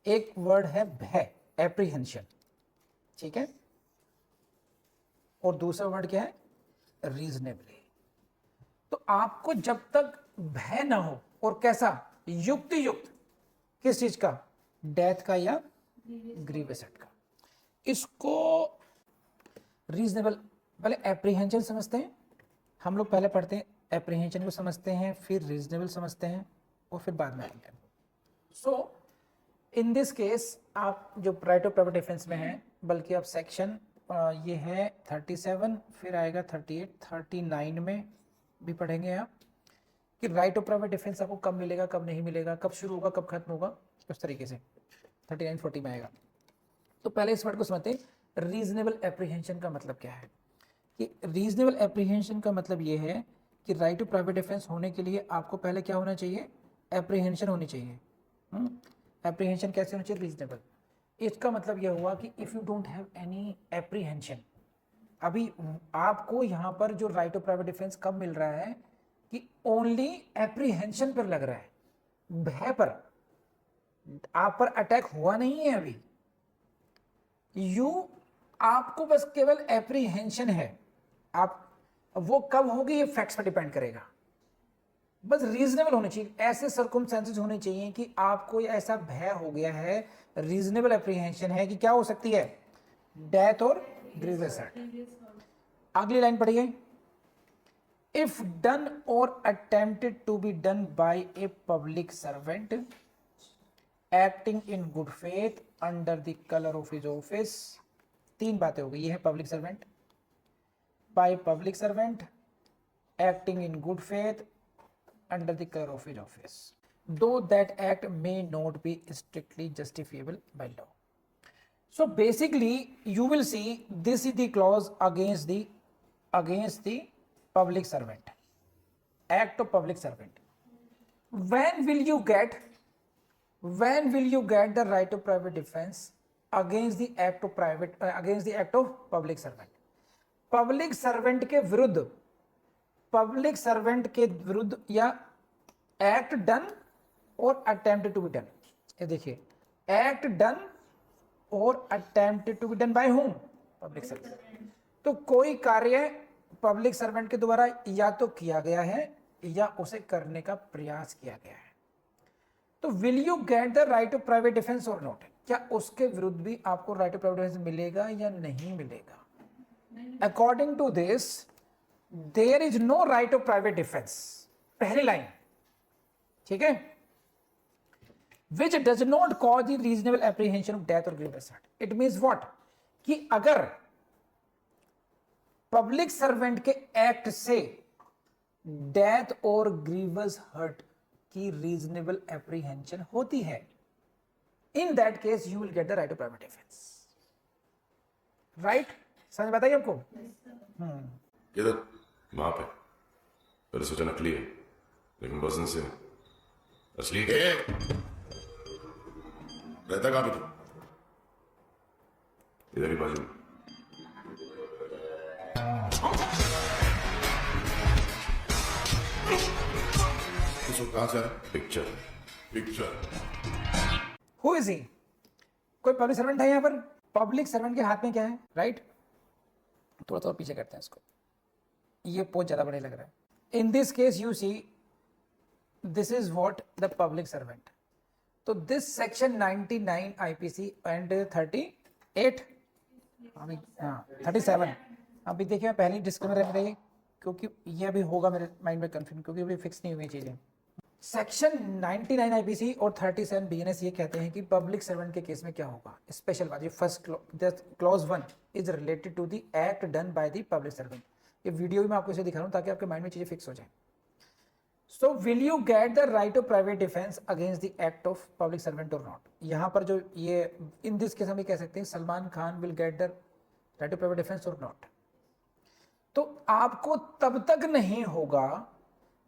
एक वर्ड है भय, एप्रीहेंशन, ठीक है, और दूसरा वर्ड क्या है? रीजनेबली। तो आपको जब तक भय ना हो, और कैसा? युक्त किस चीज का? डेथ का या ग्रीवियस हर्ट का। इसको रीजनेबल, पहले एप्रीहेंशन समझते हैं हम लोग, पहले पढ़ते हैं एप्रीहेंशन को समझते हैं, फिर रीजनेबल समझते हैं, और फिर बाद में आएंगे। सो इन दिस केस आप जो राइट ऑफ प्राइवेट डिफेंस में है, बल्कि आप सेक्शन ये है 37, फिर आएगा 38, 39 में भी पढ़ेंगे आप कि राइट ऑफ प्राइवेट डिफेंस आपको कब मिलेगा, कब नहीं मिलेगा, कब शुरू होगा, कब खत्म होगा, उस तरीके से 39 40 में आएगा। तो पहले इस वर्ड को समझते हैं। रीजनेबल एप्रीहेंशन का मतलब क्या है? कि रीजनेबल एप्रीहेंशन का मतलब ये है कि राइट ऑफ प्राइवेट डिफेंस होने के लिए आपको पहले क्या होना चाहिए? एप्रीहेंशन होनी चाहिए। एप्रीहेंशन कैसे होनी चाहिए? रीजनेबल। इसका मतलब यह हुआ कि if you don't have any apprehension, अभी आपको यहां पर जो राइट ऑफ प्राइवेट डिफेंस कब मिल रहा है कि ओनली एप्रीहेंशन पर लग रहा है, भय पर, आप पर अटैक हुआ नहीं है अभी, आपको बस केवल एप्रीहेंशन है। आप वो कब होगी ये फैक्ट्स पर डिपेंड करेगा, बस रीजनेबल होने चाहिए। ऐसे सर्कमस्टेंसेस होने चाहिए कि आपको ऐसा भय हो गया है, रीजनेबल एप्रीहेंशन है कि क्या हो सकती है? डेथ और ग्रीवियस हर्ट। अगली लाइन पढ़िए। इफ डन और attempted to be done by a public servant acting in good faith under the colour of his office. 3 बातें हो गई। ये है public servant, by public servant, acting in good faith under the color of his office, though that act may not be strictly justifiable by law. So basically you will see this is the clause against the public servant, act of public servant. When will you get the right of private defense against the act of public servant? public servant के विरुद्ध, पब्लिक सर्वेंट के विरुद्ध या एक्ट डन और अटेम्प्टेड टू बी डन। ये देखिए, एक्ट डन और attempted to be done by whom? Public servant. तो कोई कार्य पब्लिक सर्वेंट के द्वारा या तो किया गया है या उसे करने का प्रयास किया गया है। तो will you get the right of private defence और नॉट? क्या उसके विरुद्ध भी आपको राइट ऑफ प्राइवेट डिफेंस मिलेगा या नहीं मिलेगा? According to this there is no right of private defence. पहली लाइन, ठीक है, which does not cause the reasonable apprehension of death और grievous hurt. It means what? कि अगर पब्लिक सर्वेंट के एक्ट से डेथ और ग्रीवियस हर्ट की रीजनेबल एप्रीहेंशन होती है, in that case you will get the right of private defence. Right? समझ बताइए आपको? ये तो वहां पे पहले सोचा नकली है, लेकिन वजन से असली है। रहता कहाँ पे तू? इधर ही बाजू में। इस वक्त कहाँ से आया? Picture who is he? कोई पब्लिक सर्वेंट है यहाँ पर? पब्लिक सर्वेंट के हाथ में क्या है? राइट, थोड़ा थोड़ा पीछे करते हैं इसको, ये पोज ज्यादा बड़े लग रहा है। In this case you see, this is what the public servant. तो दिस सेक्शन 99 आईपीसी एंड 38 अभी 37 अभी देखिए, मैं पहले डिस्क्लेमर रख रही, क्योंकि ये अभी होगा मेरे माइंड में कंफ्यूजन, क्योंकि अभी फिक्स नहीं हुई चीजें। सेक्शन 99 आईपीसी और 37 बीएनएस ये कहते हैं कि पब्लिक सर्वेंट के केस में क्या होगा। स्पेशल बात, ये first clause 1 is related to the act done by the public servant. ये वीडियो भी मैं आपको इसे दिखा रहा हूं ताकि आपके माइंड में चीजें फिक्स हो जाए। So will you get the right of private defence against the act of public servant और नॉट? यहां पर जो ये इन दिस केस हम ये कह सकते हैं Salman Khan will get the right of private defence और नॉट। तो आपको तब तक नहीं होगा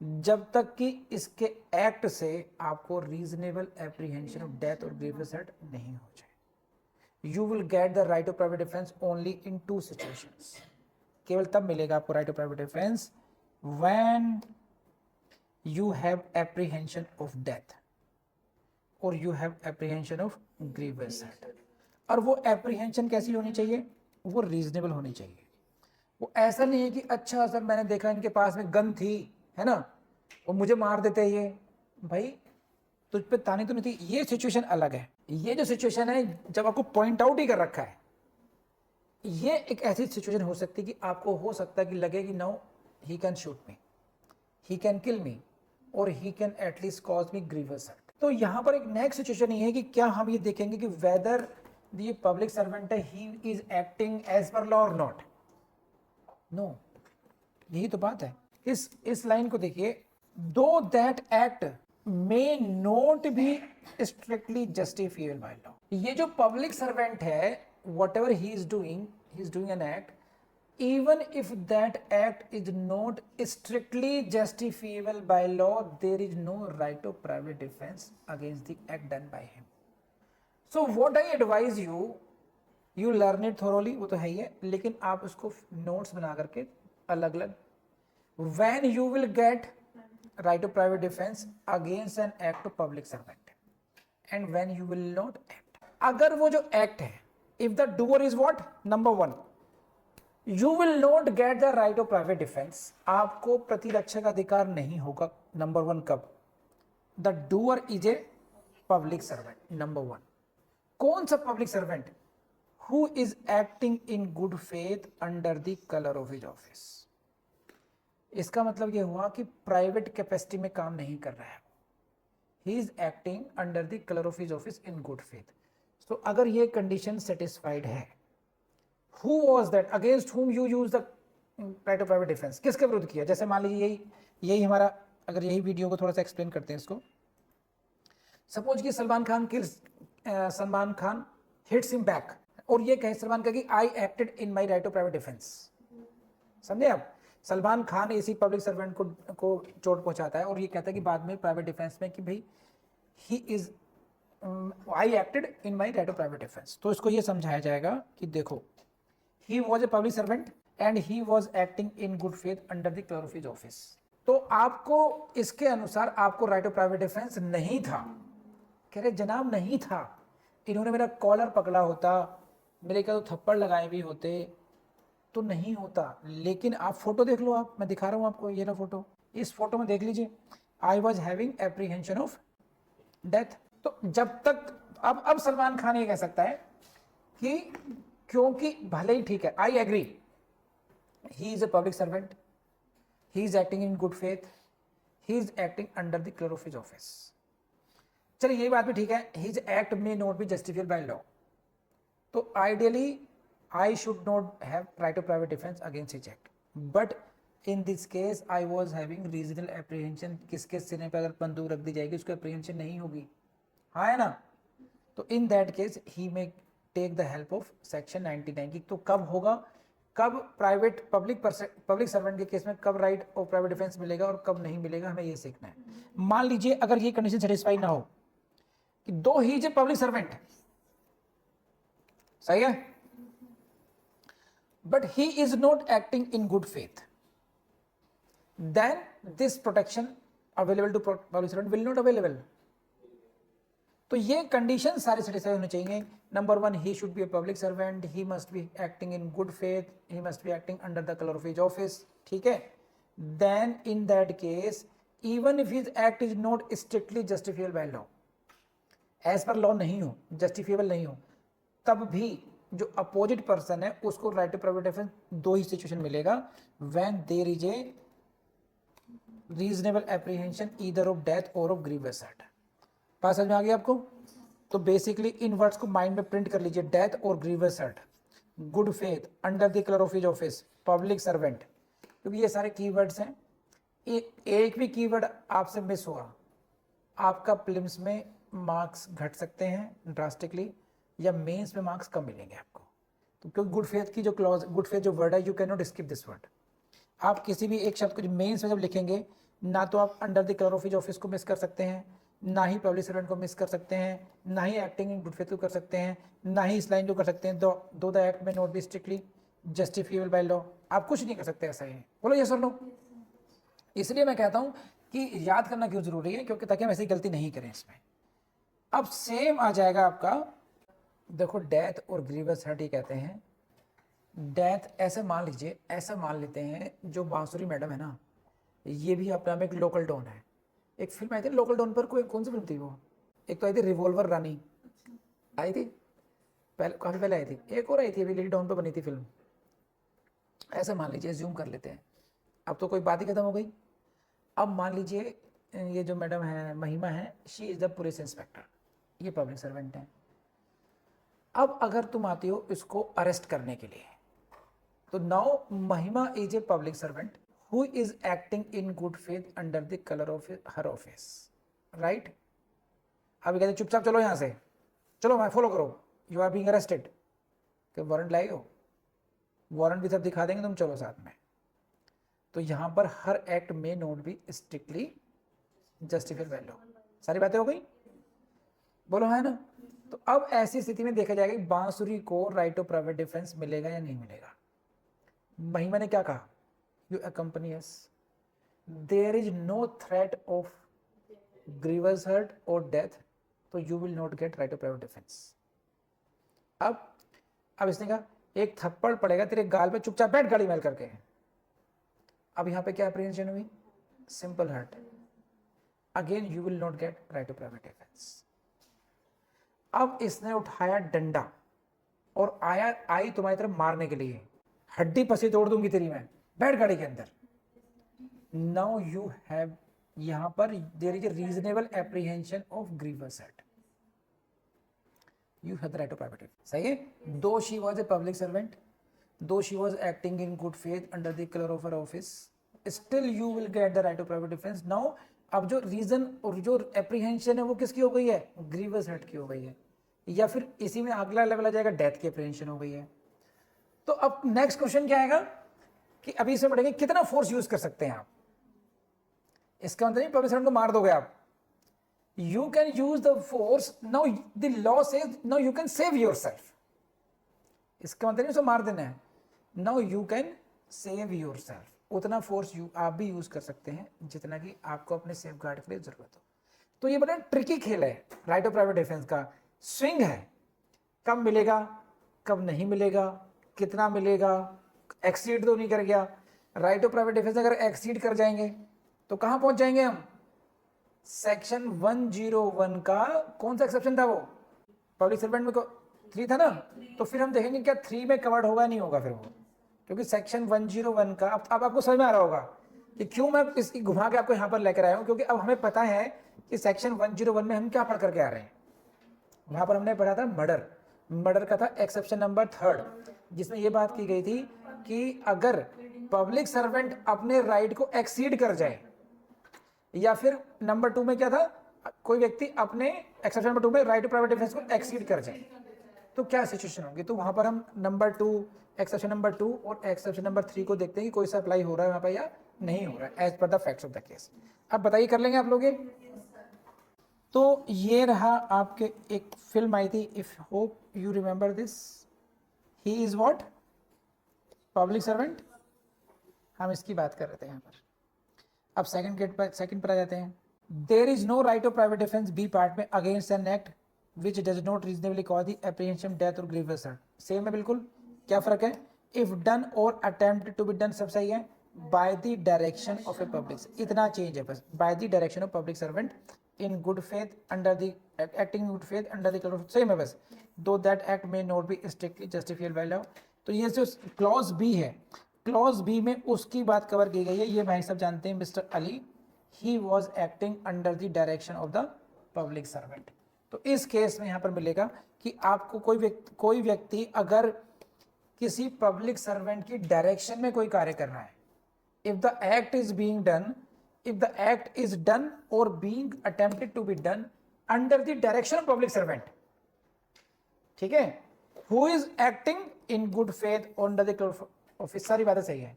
जब तक कि इसके एक्ट से आपको रीजनेबल एप्रीहेंशन ऑफ डेथ और ग्रीवियस हर्ट नहीं हो जाए। You will get the right of private defence only in 2 situations. केवल तब मिलेगा आपको right of private defence when you have apprehension of death और you have apprehension of grievous hurt. और वो एप्रीहेंशन कैसी होनी चाहिए? वो रीजनेबल होनी चाहिए। वो ऐसा नहीं है कि अच्छा सर मैंने देखा इनके पास में गन थी, है ना, और मुझे मार देते ये, भाई तुझ पे तानी तो नहीं थी। ये सिचुएशन अलग है। ये जो सिचुएशन है जब आपको पॉइंट आउट ही कर रखा है, ये एक ऐसी सिचुएशन हो सकती है कि आपको हो सकता है कि लगे कि no he can shoot me, he can kill me और he can at least cause me grievous hurt. तो यहां पर एक नेक्स्ट सिचुएशन ये है कि क्या हम ये देखेंगे कि वेदर द पब्लिक सर्वेंट है he is acting as per law और नॉट। नो, यही तो बात है। इस लाइन को देखिए, though that act may not be strictly justifiable by law. ये जो पब्लिक सर्वेंट है, whatever he is doing an act, even if that act is not strictly justifiable by law, there is no right of private defense against the act done by him. So what I advise you, you learn it thoroughly, वो तो है ही है, लेकिन आप उसको नोट्स बना करके अलग अलग, when you will get right of private defense against an act of public servant and when you will not act. अगर वो जो एक्ट है, if the doer is what, number 1, you will not get the right of private defence, आपको प्रतिरक्षा का अधिकार नहीं होगा। नंबर 1 कब? The doer is a public servant. Number 1, कौन सा public servant? Who is acting in good faith under the colour of his office. इसका मतलब यह हुआ कि प्राइवेट कैपेसिटी में काम नहीं कर रहा है, he is acting under the colour of his office in good faith. तो अगर ये कंडीशन सेटिस्फाइड है, Who was that against whom you use the right of private defense? किसके विरुद्ध किया? जैसे मान लीजिए यही हमारा, अगर यही वीडियो को थोड़ा सा एक्सप्लेन करते हैं इसको। सपोज कि Salman Khan hits him back और ये कहे सलमान का कि I acted in my right of private defence. समझे आप? सलमान खान इसी पब्लिक सर्वेंट को चोट पहुंचाता है और ये कहता है कि बाद में प्राइवेट डिफेंस में कि भाई he is I acted in my right of private defence. तो इसको ये समझाया जाएगा कि देखो, he was a public servant and he was acting in good faith under the clerk of his office। तो आपको इसके अनुसार आपको राइट ऑफ प्राइवेट डिफेंस नहीं था। कह रहे जनाब नहीं था, इन्होंने मेरा कॉलर पकड़ा होता, मेरे का तो थप्पड़ लगाए भी होते तो नहीं होता। लेकिन आप फोटो देख लो, आप, मैं दिखा रहा हूं आपको, ये ना फोटो, इस फोटो में देख लीजिए, आई was having apprehension of death. तो जब तक अब सलमान खान ये कह सकता है कि क्योंकि भले ही ठीक है, I agree, he is a public servant, he is acting in good faith, he is acting under the colour of his office. चलिए ये बात भी ठीक है, his act may not be justified by law. तो ideally I should not have right of private defence against his act, but in this case I was having regional apprehension. किसके सिरे पर अगर बंदूक रख दी जाएगी उसको एप्रीहेंशन नहीं होगी, हाँ है ना? तो in that case he may take the help of section 99 की। तो कब होगा, कब प्राइवेट पब्लिक सर्वेंट के केस में कब राइट ऑफ प्राइवेट डिफेंस मिलेगा और कब नहीं मिलेगा, हमें ये सीखना है। मान लीजिए अगर ये कंडीशन सेटिस्फाई ना हो कि though he is a public servant, सही है, but he is not acting in good faith, then this protection available to public servant will not available. तो ये कंडीशन सारे सेटिस्फाई होने चाहिए। Number 1, he should be a public servant, he must be acting in good faith, he must be acting under the colour of his office, ठीक है। Then in that case even if his act is not strictly justifiable by law, as per law नहीं हो, जस्टिफिएबल नहीं हो, तब भी जो अपोजिट पर्सन है उसको राइट टू प्राइवेट डिफेंस दो ही सिचुएशन मिलेगा, when there is a reasonable apprehension either of death और ऑफ ग्रीवियस हर्ट। बात समझ में आ गई आपको? तो बेसिकली इन वर्ड्स को माइंड में प्रिंट कर लीजिए, डेथ और grievous hurt, good faith, under the colour of his office, public servant, क्योंकि ये सारे कीवर्ड्स हैं। एक भी कीवर्ड आपसे मिस हुआ, आपका प्रीलिम्स में मार्क्स घट सकते हैं ड्रास्टिकली, या मेंस में मार्क्स कम मिलेंगे आपको। तो क्योंकि गुड फेथ की जो क्लॉज, गुड फेथ जो वर्ड है, you can not skip this word. आप किसी भी एक शब्द को मेंस में जब लिखेंगे, ना तो आप under the colour of his office को मिस कर सकते हैं, ना ही पब्लिक सर्वेंट को मिस कर सकते हैं, ना ही एक्टिंग इन गुड फेथ को कर सकते हैं, ना ही इस लाइन को कर सकते हैं, दो द एक्ट में not be strictly justifiable by law. आप कुछ नहीं कर सकते, ऐसा है। बोलो यस और नो। इसलिए मैं कहता हूं कि याद करना क्यों जरूरी है, क्योंकि ताकि हम ऐसी गलती नहीं करें इसमें। अब सेम आ जाएगा आपका, देखो डेथ और ग्रीवियस हर्ट ही कहते हैं। डेथ ऐसे मान लीजिए, ऐसा मान लेते हैं, जो बांसुरी मैडम है ना, ये भी अपना में एक लोकल डॉन है। एक फिल्म आई थी लोकल डॉन पर, कोई कौन सी फिल्म थी वो? एक तो आई थी रिवॉल्वर रानी, आई थी पहले, काफी पहले आई थी। एक और आई थी अभी लेडी डॉन पर बनी थी फिल्म। ऐसा मान लीजिए, ज्यूम कर लेते हैं, अब तो कोई बात ही खत्म हो गई। अब मान लीजिए ये जो मैडम है, महिमा है, she is the police inspector, ये पब्लिक सर्वेंट है। अब अगर तुम आती हो इसको अरेस्ट करने के लिए, तो नाउ महिमा is a public servant who is acting in good faith under the colour of her office, right. अब कहते चुपचाप चलो यहां से, चलो मैं फॉलो करो, you are being arrested. Warrant लाई हो, वारंट भी सब दिखा देंगे, तुम चलो साथ में। तो यहां पर हर एक्ट में नोट भी स्ट्रिक्टली जस्टिफाइड बाय लॉ। सारी बातें हो गई, बोलो है ना। तो अब ऐसी स्थिति में देखा जाएगा कि बांसुरी को राइट ऑफ प्राइवेट डिफेंस मिलेगा या नहीं मिलेगा। महिमा ने क्या कहा, you accompany us, there is no threat of grievous hurt और डेथ, तो you will not get right of private defence. अब इसने कहा एक थप्पड़ पड़ेगा तेरे गाल पे, चुपचाप बैठ गाड़ी मेल करके। अब यहां पे क्या अप्रीहेंशन हुई, simple hurt, again you will not get right to private defence. अब इसने उठाया डंडा और आई तुम्हारी तरफ मारने के लिए, हड्डी पसी तोड़ दूंगी तेरी मैं, बैठ गाड़ी के अंदर। नाउ यू हैव, यहां पर there is a reasonable apprehension of grievous hurt, you have the right to private life. सही है। Though she was a public servant, though she was acting in good faith under the color of her office, still you will get the right to private defense. Now अब जो रीजन और जो एप्रीहेंशन है वो किसकी हो गई है, ग्रीवियस हर्ट की हो गई है, या फिर इसी में अगला लेवल आ जाएगा, डेथ की एप्रीहेंशन हो गई है। तो अब नेक्स्ट क्वेश्चन क्या आएगा कि अभी इसमें पढ़ेंगे कितना फोर्स यूज कर सकते हैं आप। इसका मतलब नहीं पब्लिक सर्वेंट को मार दोगे आप, you can use the force, now the law says now you can save yourself, इसका मतलब नहीं उसे मार देना है, now you can save yourself, उतना फोर्स आप भी यूज कर सकते हैं जितना कि आपको अपने सेफ गार्ड के लिए जरूरत हो। तो ये बड़ा ट्रिकी खेल है राइट ऑफ प्राइवेट डिफेंस का, स्विंग है, कब मिलेगा कब नहीं मिलेगा, कितना मिलेगा, एक्सीड तो नहीं कर गया। राइट ऑफ प्राइवेट डिफेंस अगर एक्सीड कर जाएंगे तो कहां पहुंच जाएंगे हम, सेक्शन 101 का कौन सा एक्सेप्शन था वो, पब्लिक सर्वेंट में 3 था ना, तो फिर हम देखेंगे क्या 3 में कवर्ड होगा नहीं होगा फिर वो, क्योंकि सेक्शन 101 का अब आपको समझ में आ रहा होगा कि क्यों मैं इसकी घुमा के आपको यहां पर लेकर आया हूं, क्योंकि अब हमें पता है कि सेक्शन 101 में हम क्या पढ़ करके आ रहे हैं। वहां पर हमने पढ़ा था मर्डर का था एक्सेप्शन नंबर 3, जिसमें यह बात की गई थी कि अगर पब्लिक सर्वेंट अपने राइट को एक्सीड कर जाए, या फिर नंबर 2 में क्या था, कोई व्यक्ति अपने एक्सेप्शन नंबर 2 में राइट टू प्राइवेट डिफेंस को एक्सीड कर जाए, तो क्या सिचुएशन होगी। तो वहां पर हम नंबर 2, एक्सेप्शन नंबर 2 और एक्सेप्शन नंबर 3 को देखते हैं कि कोई सा अप्लाई हो रहा है वहां पर या नहीं हो रहा है, as per the facts of the case. अब बताइए कर लेंगे आप लोग ये, तो ये रहा आपके, एक फिल्म आई थी, if hope you remember this, he is what, public servant. हम इसकी बात कर रहे थे यहाँ पर। अब सेकंड पर आ जाते हैं। There is no right of private defence B part में against an act which does not reasonably cause the apprehension, death और ग्रीवियस हर्ट। सेम है बिल्कुल। क्या फर्क है? इफ डन और अटेम्प्ट टू बी डन सब सही है। By the direction of a public, इतना चेंज है बस, by the direction of public servant in good faith under the acting in good faith under the colour, same है बस। दो that act may not be strictly justified by law. तो ये जो क्लॉज बी है, क्लॉज बी में उसकी बात कवर की गई है। ये भाई सब जानते हैं, mister Ali he was acting under the direction of the public servant. तो इस केस में यहां पर मिलेगा कि आपको कोई व्यक्ति अगर किसी पब्लिक सर्वेंट की डायरेक्शन में कोई कार्य कर रहा है, if the act is being done, if the act is done और being attempted to be done under the direction of public servant, ठीक है, who is acting in good faith under the office, सारी बातें सही है।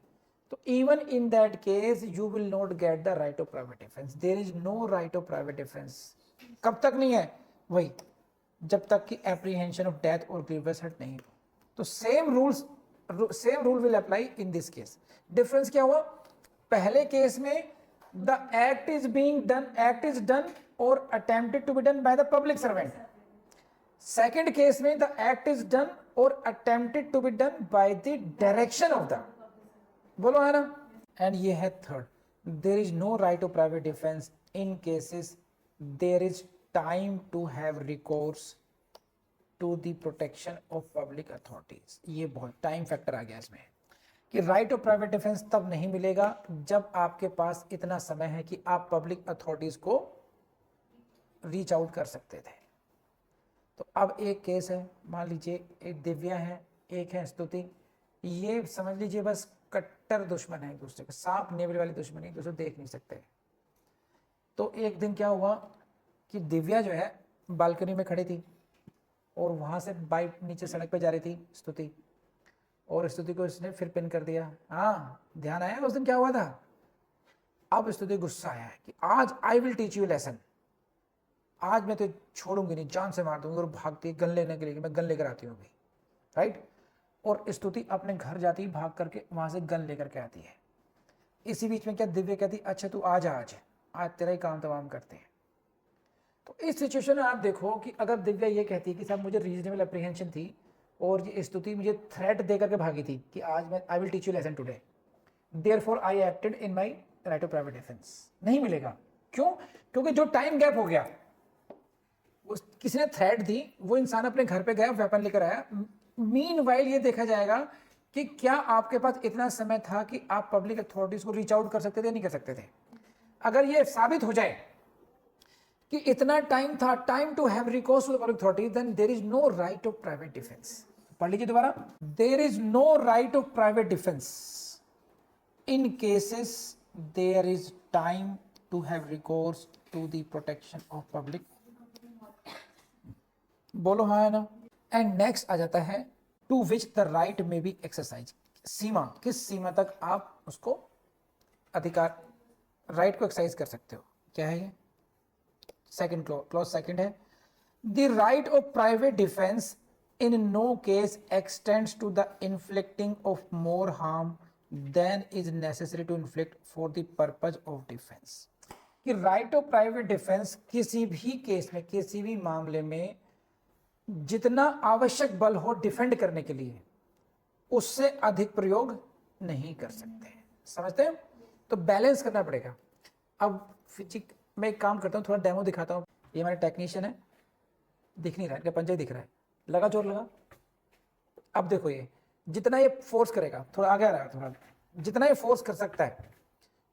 तो even in that case you will not get the right of private defence. There is no right of private defence. कब तक नहीं है? वही जब तक कि एप्रीहेंशन ऑफ डेथ और ग्रीवियस हर्ट नहीं हो। तो same rule will apply in this case. Difference क्या हुआ? पहले केस में the act is being done, act is done और attempted to be done by the public servant. Second case में द एक्ट इज डन और attempted to be done by the direction of the, बोलो है ना। एंड ये है third, there is no right of private defence in cases there is time to have recourse to the protection of public authorities. ये बहुत टाइम फैक्टर आ गया इसमें कि राइट ऑफ प्राइवेट डिफेंस तब नहीं मिलेगा जब आपके पास इतना समय है कि आप पब्लिक अथॉरिटीज को रीच आउट कर सकते थे। तो अब एक केस है, मान लीजिए एक दिव्या है, एक है स्तुति, ये समझ लीजिए बस कट्टर दुश्मन है एक दूसरे के, सांप नेवले वाले दुश्मन, एक दूसरे देख नहीं सकते। तो एक दिन क्या हुआ कि दिव्या जो है बालकनी में खड़ी थी और वहां से बाइक नीचे सड़क पे जा रही थी स्तुति, और स्तुति को इसने फिर पिन कर दिया। हाँ, ध्यान आया उस दिन क्या हुआ था? अब स्तुति गुस्सा आया है कि आज I will teach you lesson, आज मैं तो छोड़ूंगी नहीं, जान से मार दूंगी। और भागती है गन लेने के लिए, मैं गन लेकर आती हूँ अभी, राइट। और स्तुति अपने घर जाती है, भाग करके वहां से गन लेकर के आती है। इसी बीच में क्या दिव्या कहती, अच्छा तू आ जा, आज तेरा ही काम तमाम करते हैं। तो इस सिचुएशन में आप देखो कि अगर दिव्या ये कहती है कि साहब मुझे रीजनेबल अप्रीहेंशन थी और ये स्तुति मुझे थ्रेट दे करके भागी थी कि आज मैं I will teach you lesson today, therefore I acted in my right of private defence, नहीं मिलेगा। क्यों? क्योंकि जो टाइम गैप हो गया, किसी ने थ्रेट दी, वो इंसान अपने घर पे गया, वेपन लेकर आया। मीनवाइल ये देखा जाएगा कि क्या आपके पास इतना समय था कि आप पब्लिक अथॉरिटीज को रीच आउट कर सकते थे, नहीं कर सकते थे। अगर ये साबित हो जाए कि इतना टाइम था, time to have recourse to the public authority, then there is no right of private defence. पढ़ लीजिए दोबारा, there is no right of private defence in cases there is time to have recourse to the protection of public, बोलो हाँ है ना। एंड नेक्स्ट आ जाता है to which the right may be exercise. सीमा, किस सीमा तक आप उसको अधिकार, राइट को एक्सरसाइज कर सकते हो। क्या है ये? सेकंड क्लॉज सेकंड है, the right of private defence in no case extends to the inflicting of more harm than is necessary to inflict for the purpose of defence. कि राइट ऑफ प्राइवेट डिफेंस किसी भी केस में, किसी भी मामले में जितना आवश्यक बल हो डिफेंड करने के लिए, उससे अधिक प्रयोग नहीं कर सकते। समझते हैं? तो बैलेंस करना पड़ेगा। अब फिजिक मैं एक काम करता हूँ, थोड़ा डेमो दिखाता हूँ। ये हमारे टेक्नीशियन है, दिख नहीं रहा है, इनका पंजा ही दिख रहा है, लगा जोर लगा। अब देखो ये जितना ये फोर्स करेगा, थोड़ा आगे आ रहा है, थोड़ा जितना ये फोर्स कर सकता है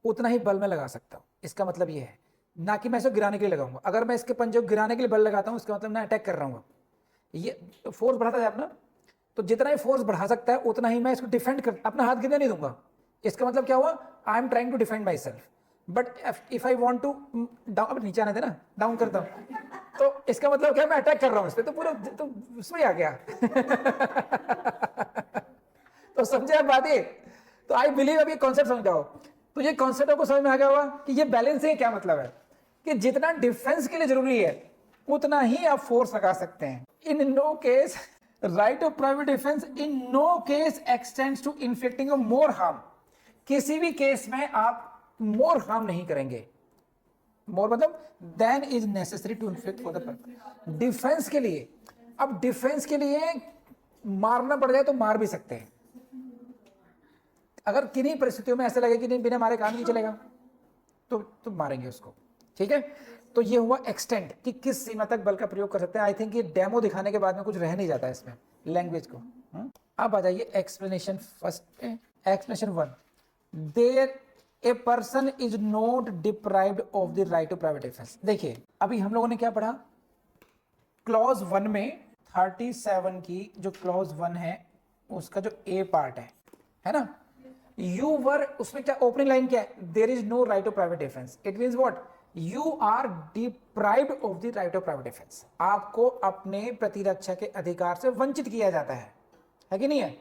उतना ही बल मैं लगा सकता हूँ। इसका मतलब ये है ना कि मैं इसको गिराने के लिए लगाऊंगा। अगर मैं इसके पंजे को गिराने के लिए बल लगाता हूँ, इसका मतलब मैं अटैक कर रहा हूँ। ये फोर्स बढ़ाता है अपना, तो जितना ही फोर्स बढ़ा सकता है उतना ही मैं इसको डिफेंड कर, अपना हाथ गिरने नहीं दूंगा। इसका मतलब क्या हुआ? I am trying to defend myself, but if I want to down, अब नीचे आने देना, डाउन करता हूँ, तो इसका मतलब क्या, मैं अटैक कर रहा हूँ इस पर, तो पूरा तो उसमें आ गया। तो समझे आप बात ये? तो आई बिलीव अब ये कॉन्सेप्ट समझाओ। तो ये कॉन्सेप्ट आपको समझ में आ गया होगा कि ये बैलेंसिंग क्या मतलब है। कि जितना डिफेंस के लिए जरूरी है उतना ही आप फोर्स लगा सकते हैं। In no case right of private defence in no case extends to inflicting more harm. किसी भी केस में आप मोर हार्म नहीं करेंगे। मोर मतलब than is necessary to inflict for the purpose. Defence के लिए, अब डिफेंस के लिए मारना पड़ जाए तो मार भी सकते हैं। अगर किन्हीं परिस्थितियों में ऐसा लगे कि नहीं बिना मारे काम नहीं चलेगा तो मारेंगे उसको, ठीक है। तो ये हुआ एक्सटेंड कि किस सीमा तक बल का प्रयोग कर सकते हैं। आई थिंक ये डेमो दिखाने के बाद में कुछ रह नहीं जाता है इसमें लैंग्वेज को। अब आ जाइए explanation first. Explanation 1, there a person is not deprived of the right to private defence. देखिए अभी हम लोगों ने क्या पढ़ा, क्लॉज 1 में 37 की जो क्लॉज 1 है उसका जो ए पार्ट है ना, यू वर, उसमें क्या ओपनिंग लाइन क्या है, there is no right to private defence. It means what, you are deprived of the right of private defence. आपको अपने प्रतिरक्षा के अधिकार से वंचित किया जाता है कि नहीं है।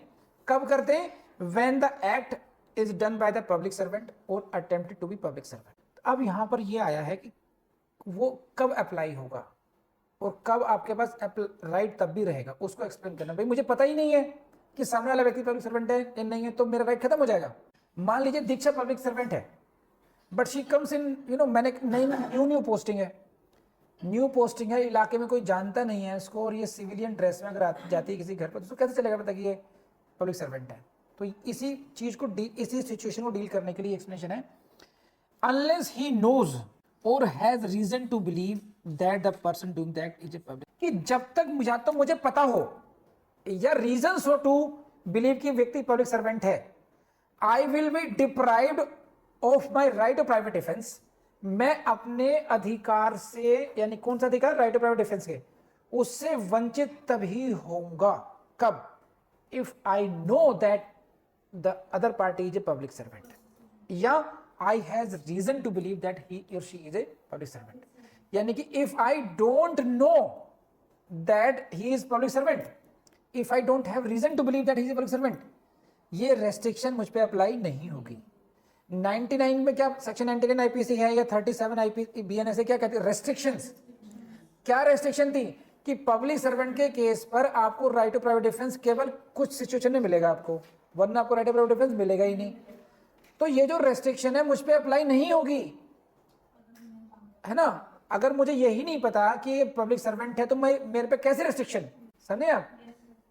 कब करते हैं, when the act is done by the public servant और attempted to be public servant. अब यहां पर यह आया है कि वो कब अप्लाई होगा और कब आपके पास राइट तब भी रहेगा, उसको एक्सप्लेन करना। भाई मुझे पता ही नहीं है कि सामने वाला व्यक्ति पब्लिक सर्वेंट है या नहीं है, तो मेरा राइट खत्म हो जाएगा। मान लीजिए दीक्षा पब्लिक सर्वेंट है but she comes in, you know, मैंने न्यू पोस्टिंग है, न्यू पोस्टिंग है, इलाके में कोई जानता नहीं है इसको और ये सिविलियन ड्रेस में अगर जाती है किसी घर पर तो कैसे चलेगा पता कि ये पब्लिक सर्वेंट है। तो इसी चीज को इसी सिचुएशन को डील करने के लिए एक्सप्लेनेशन है, unless he knows or has reason to believe that the person doing the act is a public. कि जब तक मुझे पता हो या रीजन हो टू बिलीव कि व्यक्ति पब्लिक सर्वेंट है, I will be deprived of my right of private defence. मैं अपने अधिकार से, यानी कौन सा अधिकार, राइट ऑफ प्राइवेट डिफेंस के, उससे वंचित तभी होऊंगा कब, if I know that the other party is a public servant या I has reason to believe that he और she is a public servant. यानी कि if I don't know that he is public servant, if I don't have reason to believe that he is a public servant, ये रेस्ट्रिक्शन मुझ पे अप्लाई नहीं होगी। 99 में क्या, सेक्शन 99 आईपीसी है या 37 आईपीसी बीएनएस है, क्या कहती है, रेस्ट्रिक्शंस। क्या रेस्ट्रिक्शन थी कि पब्लिक सर्वेंट के केस पर आपको राइट टू प्राइवेट डिफेंस केवल कुछ सिचुएशन में मिलेगा आपको, वरना आपको राइट टू प्राइवेट डिफेंस मिलेगा ही नहीं। तो ये जो रेस्ट्रिक्शन है मुझ पे अप्लाई नहीं होगी, है ना। अगर मुझे यही नहीं पता कि ये पब्लिक सर्वेंट है तो मेरे पे कैसे रेस्ट्रिक्शन, समझे आप।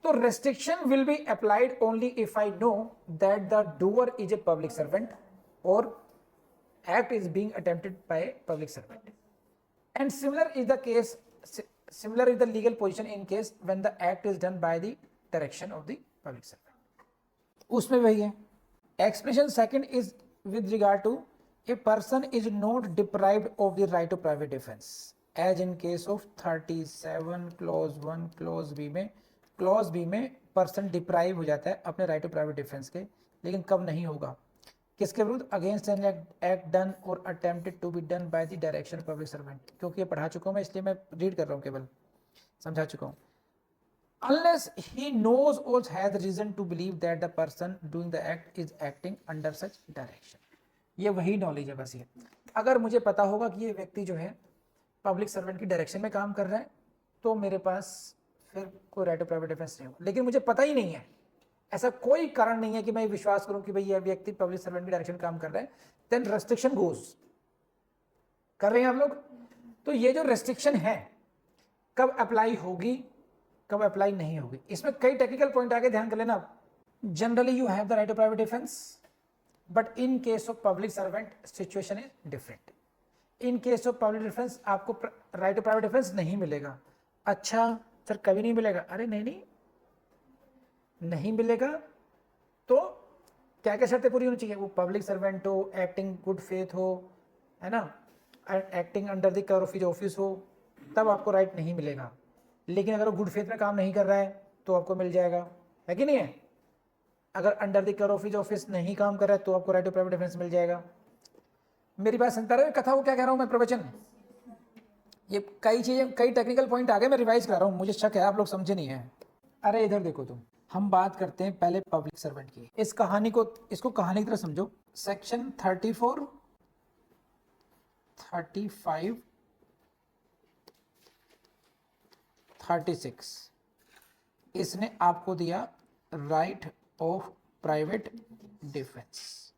तो restriction will be applied only if I know that the doer is a public servant और act is being attempted by public servant. And similar is the legal position in case when the act is done by the direction of the public servant. उसमें वही है। Explanation second is with regard to a person is not deprived of the right to private defense as in case of 37 clause 1 clause B में person deprive हो जाता है अपने right to private defense के, लेकिन कब नहीं होगा, किसके विरुद्ध, अगेंस्ट एन एक्ट डन और attempted to be done by the direction public servant. क्योंकि ये पढ़ा चुका हूं मैं इसलिए मैं रीड कर रहा हूं, केवल समझा चुका हूं। Unless he knows or has reason to believe that the person doing the act is acting under such direction. ये वही नॉलेज है बस। ये अगर मुझे पता होगा कि ये व्यक्ति जो है पब्लिक सर्वेंट की डायरेक्शन में काम कर रहा है तो मेरे पास फिर कोई राइट टू प्राइवेट डिफेंस नहीं होगा। लेकिन मुझे पता ही नहीं है, ऐसा कोई कारण नहीं है कि मैं विश्वास करूं कि भाई ये व्यक्ति पब्लिक सर्वेंट की डायरेक्शन काम कर रहा है, देन रेस्ट्रिक्शन गोज। कर रहे हैं आप लोग। तो ये जो रेस्ट्रिक्शन है कब अप्लाई होगी, कब अप्लाई नहीं होगी, इसमें कई टेक्निकल पॉइंट आगे ध्यान कर लेना। Generally you have the right to private defence but in case of public servant situation is different. In case of public defence आपको राइट टू प्राइवेट डिफेंस नहीं मिलेगा। अच्छा सर कभी नहीं मिलेगा, अरे नहीं मिलेगा तो क्या क्या शर्तें पूरी होनी चाहिए, वो पब्लिक सर्वेंट हो, एक्टिंग गुड फेथ हो, है ना, acting under the care of his office हो, तब आपको राइट नहीं मिलेगा। लेकिन अगर वो गुड फेथ में काम नहीं कर रहा है तो आपको मिल जाएगा, है कि नहीं है। अगर under the care of his office नहीं काम कर रहा है तो आपको राइट टू प्राइवेट डिफेंस मिल जाएगा। मेरी बात सुनता रहे, कथा को क्या कह रहा हूं मैं, प्रवचन। ये कई चीजें, कई टेक्निकल पॉइंट आगे मैं रिवाइज कर रहा हूं, मुझे शक है आप लोग समझे नहीं है। अरे इधर देखो तुम, हम बात करते हैं पहले पब्लिक सर्वेंट की। इस कहानी को, इसको कहानी की तरह समझो। सेक्शन 34 35, 36 इसने आपको दिया राइट ऑफ प्राइवेट डिफेंस।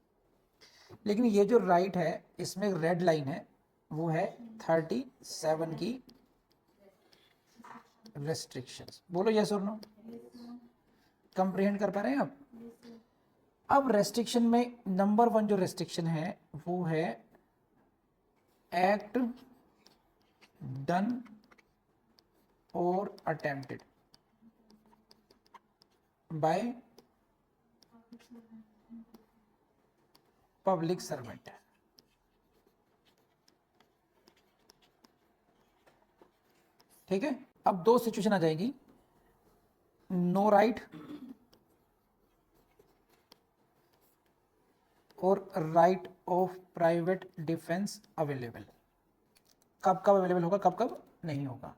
लेकिन ये जो राइट है इसमें रेड लाइन है, वो है 37 की रेस्ट्रिक्शंस। बोलो यस और नो। कंप्रीहेंड कर पा रहे हैं आप? अब रेस्ट्रिक्शन में नंबर 1 जो रेस्ट्रिक्शन है वो है एक्ट डन और अटेम्प्टेड बाय पब्लिक सर्वेंट। ठीक है, अब 2 सिचुएशन आ जाएगी, नो राइट और right of private defence available. कब कब अवेलेबल होगा, कब कब नहीं होगा।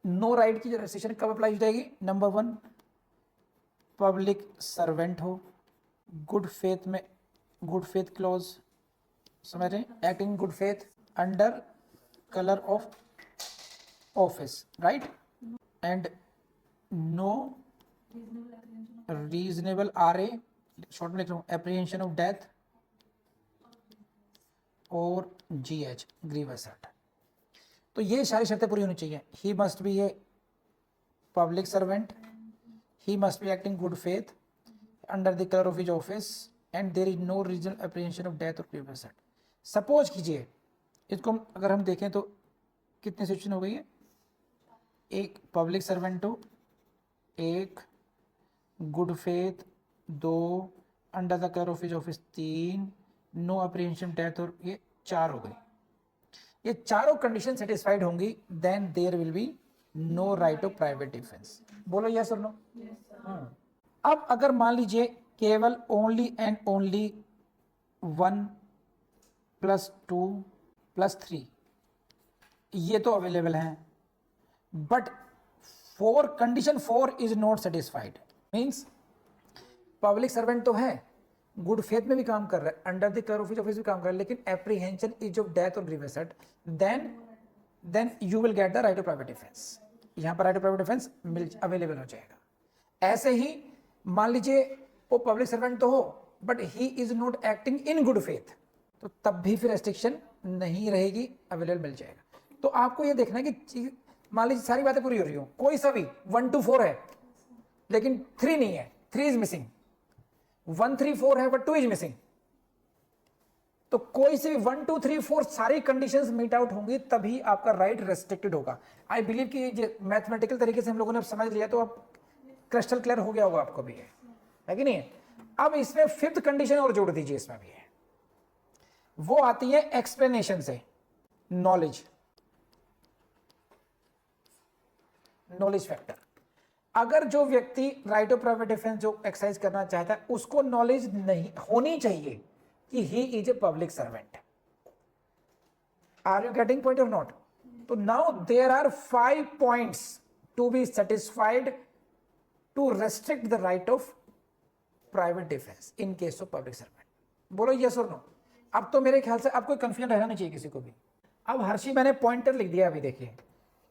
नो राइट की जो रेस्ट्रिक्शन कब अप्लाई हो जाएगी? नंबर 1, पब्लिक सर्वेंट हो, गुड फेथ में, गुड फेथ क्लॉज, समझ रहे हैं, acting good faith under colour of office, right, and no reasonable RA, short में लिख रहा हूं, apprehension of death or GH grievous act. तो ये सारी शर्तें पूरी होनी चाहिए। He must be a public servant, he must be acting good faith under the colour of his office and there is no regional apprehension of death or grievous act. Suppose कीजिए इसको अगर हम देखें तो कितनी सिचुएशन हो गई है? एक पब्लिक सर्वेंट हो, एक good faith, 2 under the colour of his office, 3 no apprehension death और ये 4 हो गई। ये चारों कंडीशन सेटिस्फाइड होंगी, then there will be no right of private defence. बोलो यस और नो। अब अगर मान लीजिए केवल ओनली एंड ओनली 1 + 2 + 3 ये तो अवेलेबल हैं, but condition 4 is not satisfied, means public servant तो है, गुड फेथ में भी काम कर रहा है, under the colour of his office भी काम कर रहा है, लेकिन apprehension is of death or grievous act, then you will get the right of private defence. यहां पर right of private defence available हो जाएगा। ऐसे ही मान लीजिए वो पब्लिक सर्वेंट तो हो but he is not acting in good faith, तो तब भी फिर रेस्ट्रिक्शन नहीं रहेगी, अवेलेबल मिल जाएगा। तो आपको ये देखना है कि मान लीजिए सारी बातें पूरी हो रही हो, कोई सा भी 1 to 4 है लेकिन 3 नहीं है, 3 इज मिसिंग, 1 3 4 है बट 2 इज मिसिंग, तो कोई से भी 1 2 3 4 सारी कंडीशंस मीट आउट होंगी तभी आपका राइट रेस्ट्रिक्टेड होगा। आई बिलीव कि मैथमेटिकल तरीके से हम लोगों ने समझ लिया, तो अब क्रिस्टल क्लियर हो गया होगा आपको भी, है कि नहीं? अब इसमें 5th कंडीशन और जोड़ दीजिए, इसमें भी है, वो आती है एक्सप्लेनेशन से, नॉलेज फैक्टर। अगर जो व्यक्ति राइट ऑफ प्राइवेट डिफेंस जो एक्सरसाइज करना चाहता है उसको नॉलेज नहीं होनी चाहिए कि he is a public servant. Are you getting point or not? तो now there are 5 points to be satisfied to restrict the right of private defence in case of public servant. बोलो यस और नो। अब तो मेरे ख्याल से आपको कंफ्यूजन रहना नहीं चाहिए किसी को भी। अब हर्षी मैंने पॉइंटर लिख दिया, अभी देखिए,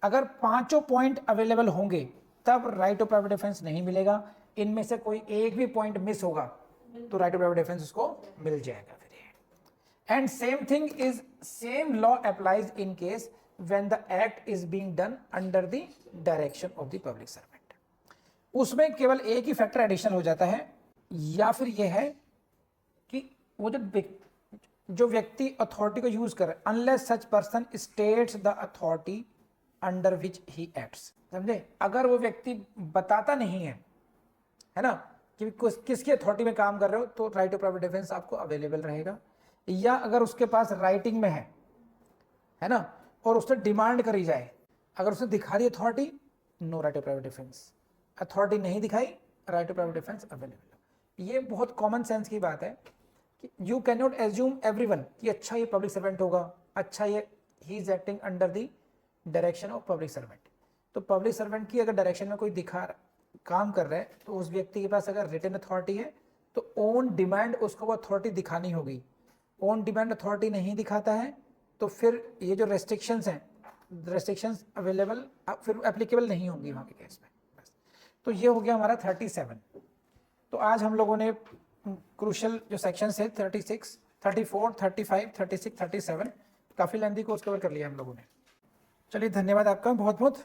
अगर 5 पॉइंट अवेलेबल होंगे तब राइट ऑफ प्राइवेट डिफेंस नहीं मिलेगा, इनमें से कोई एक भी पॉइंट मिस होगा तो राइट ऑफ प्राइवेट डिफेंस उसको मिल जाएगा फिर। And same thing is, same law applies in case when the act is being done under the direction of the public servant. उसमें केवल एक ही फैक्टर एडिशनल हो जाता है, या फिर यह है कि वो जो व्यक्ति अथॉरिटी को यूज कर रहा है, unless such person states the authority under which he acts. समझे? अगर वो व्यक्ति बताता नहीं है ना कि किसकी अथॉरिटी में काम कर रहे हो, तो राइट ऑफ प्राइवेट डिफेंस आपको अवेलेबल रहेगा। या अगर उसके पास राइटिंग में है ना, और उसने डिमांड करी जाए, अगर उसने दिखा दी authority, no right of private defence. Authority नहीं दिखाई, right of private defence available. ये बहुत कॉमन सेंस की बात है कि you can not assume everyone कि अच्छा ये पब्लिक सर्वेंट होगा, अच्छा ये he is acting under the direction of public servant. तो पब्लिक सर्वेंट की अगर डायरेक्शन में कोई काम कर रहा है, तो उस व्यक्ति के पास अगर रिटन अथॉरिटी है तो ऑन डिमांड उसको वो अथॉरिटी दिखानी होगी। ऑन डिमांड अथॉरिटी नहीं दिखाता है तो फिर ये जो रेस्ट्रिक्शंस हैं, रेस्ट्रिक्शंस अवेलेबल फिर एप्लीकेबल नहीं होंगी वहाँ के केस में। तो ये हो गया हमारा 37। तो आज हम लोगों ने क्रूशल जो सेक्शंस है 36, 34, 35, 36, 37 काफ़ी लेंथी कोर्स कवर कर लिया हम लोगों ने। चलिए धन्यवाद आपका बहुत बहुत।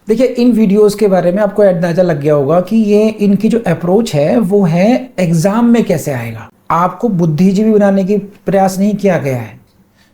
देखिए इन वीडियोस के बारे में आपको अंदाजा लग गया होगा कि ये इनकी जो अप्रोच है वो है एग्जाम में कैसे आएगा। आपको बुद्धिजीवी बनाने की प्रयास नहीं किया गया है।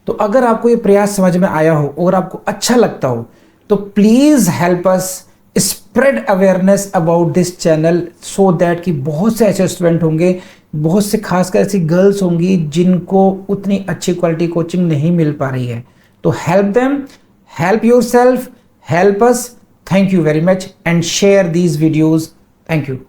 तो अगर आपको ये प्रयास समझ में आया हो और आपको अच्छा लगता हो तो please help us spread awareness about this channel so that कि बहुत से ऐसे स्टूडेंट होंगे, बहुत से खासकर ऐसी गर्ल्स होंगी जिनको उतनी अच्छी क्वालिटी कोचिंग नहीं मिल पा रही है। तो help them, help yourself, help us. Thank you very much and share these videos. Thank you.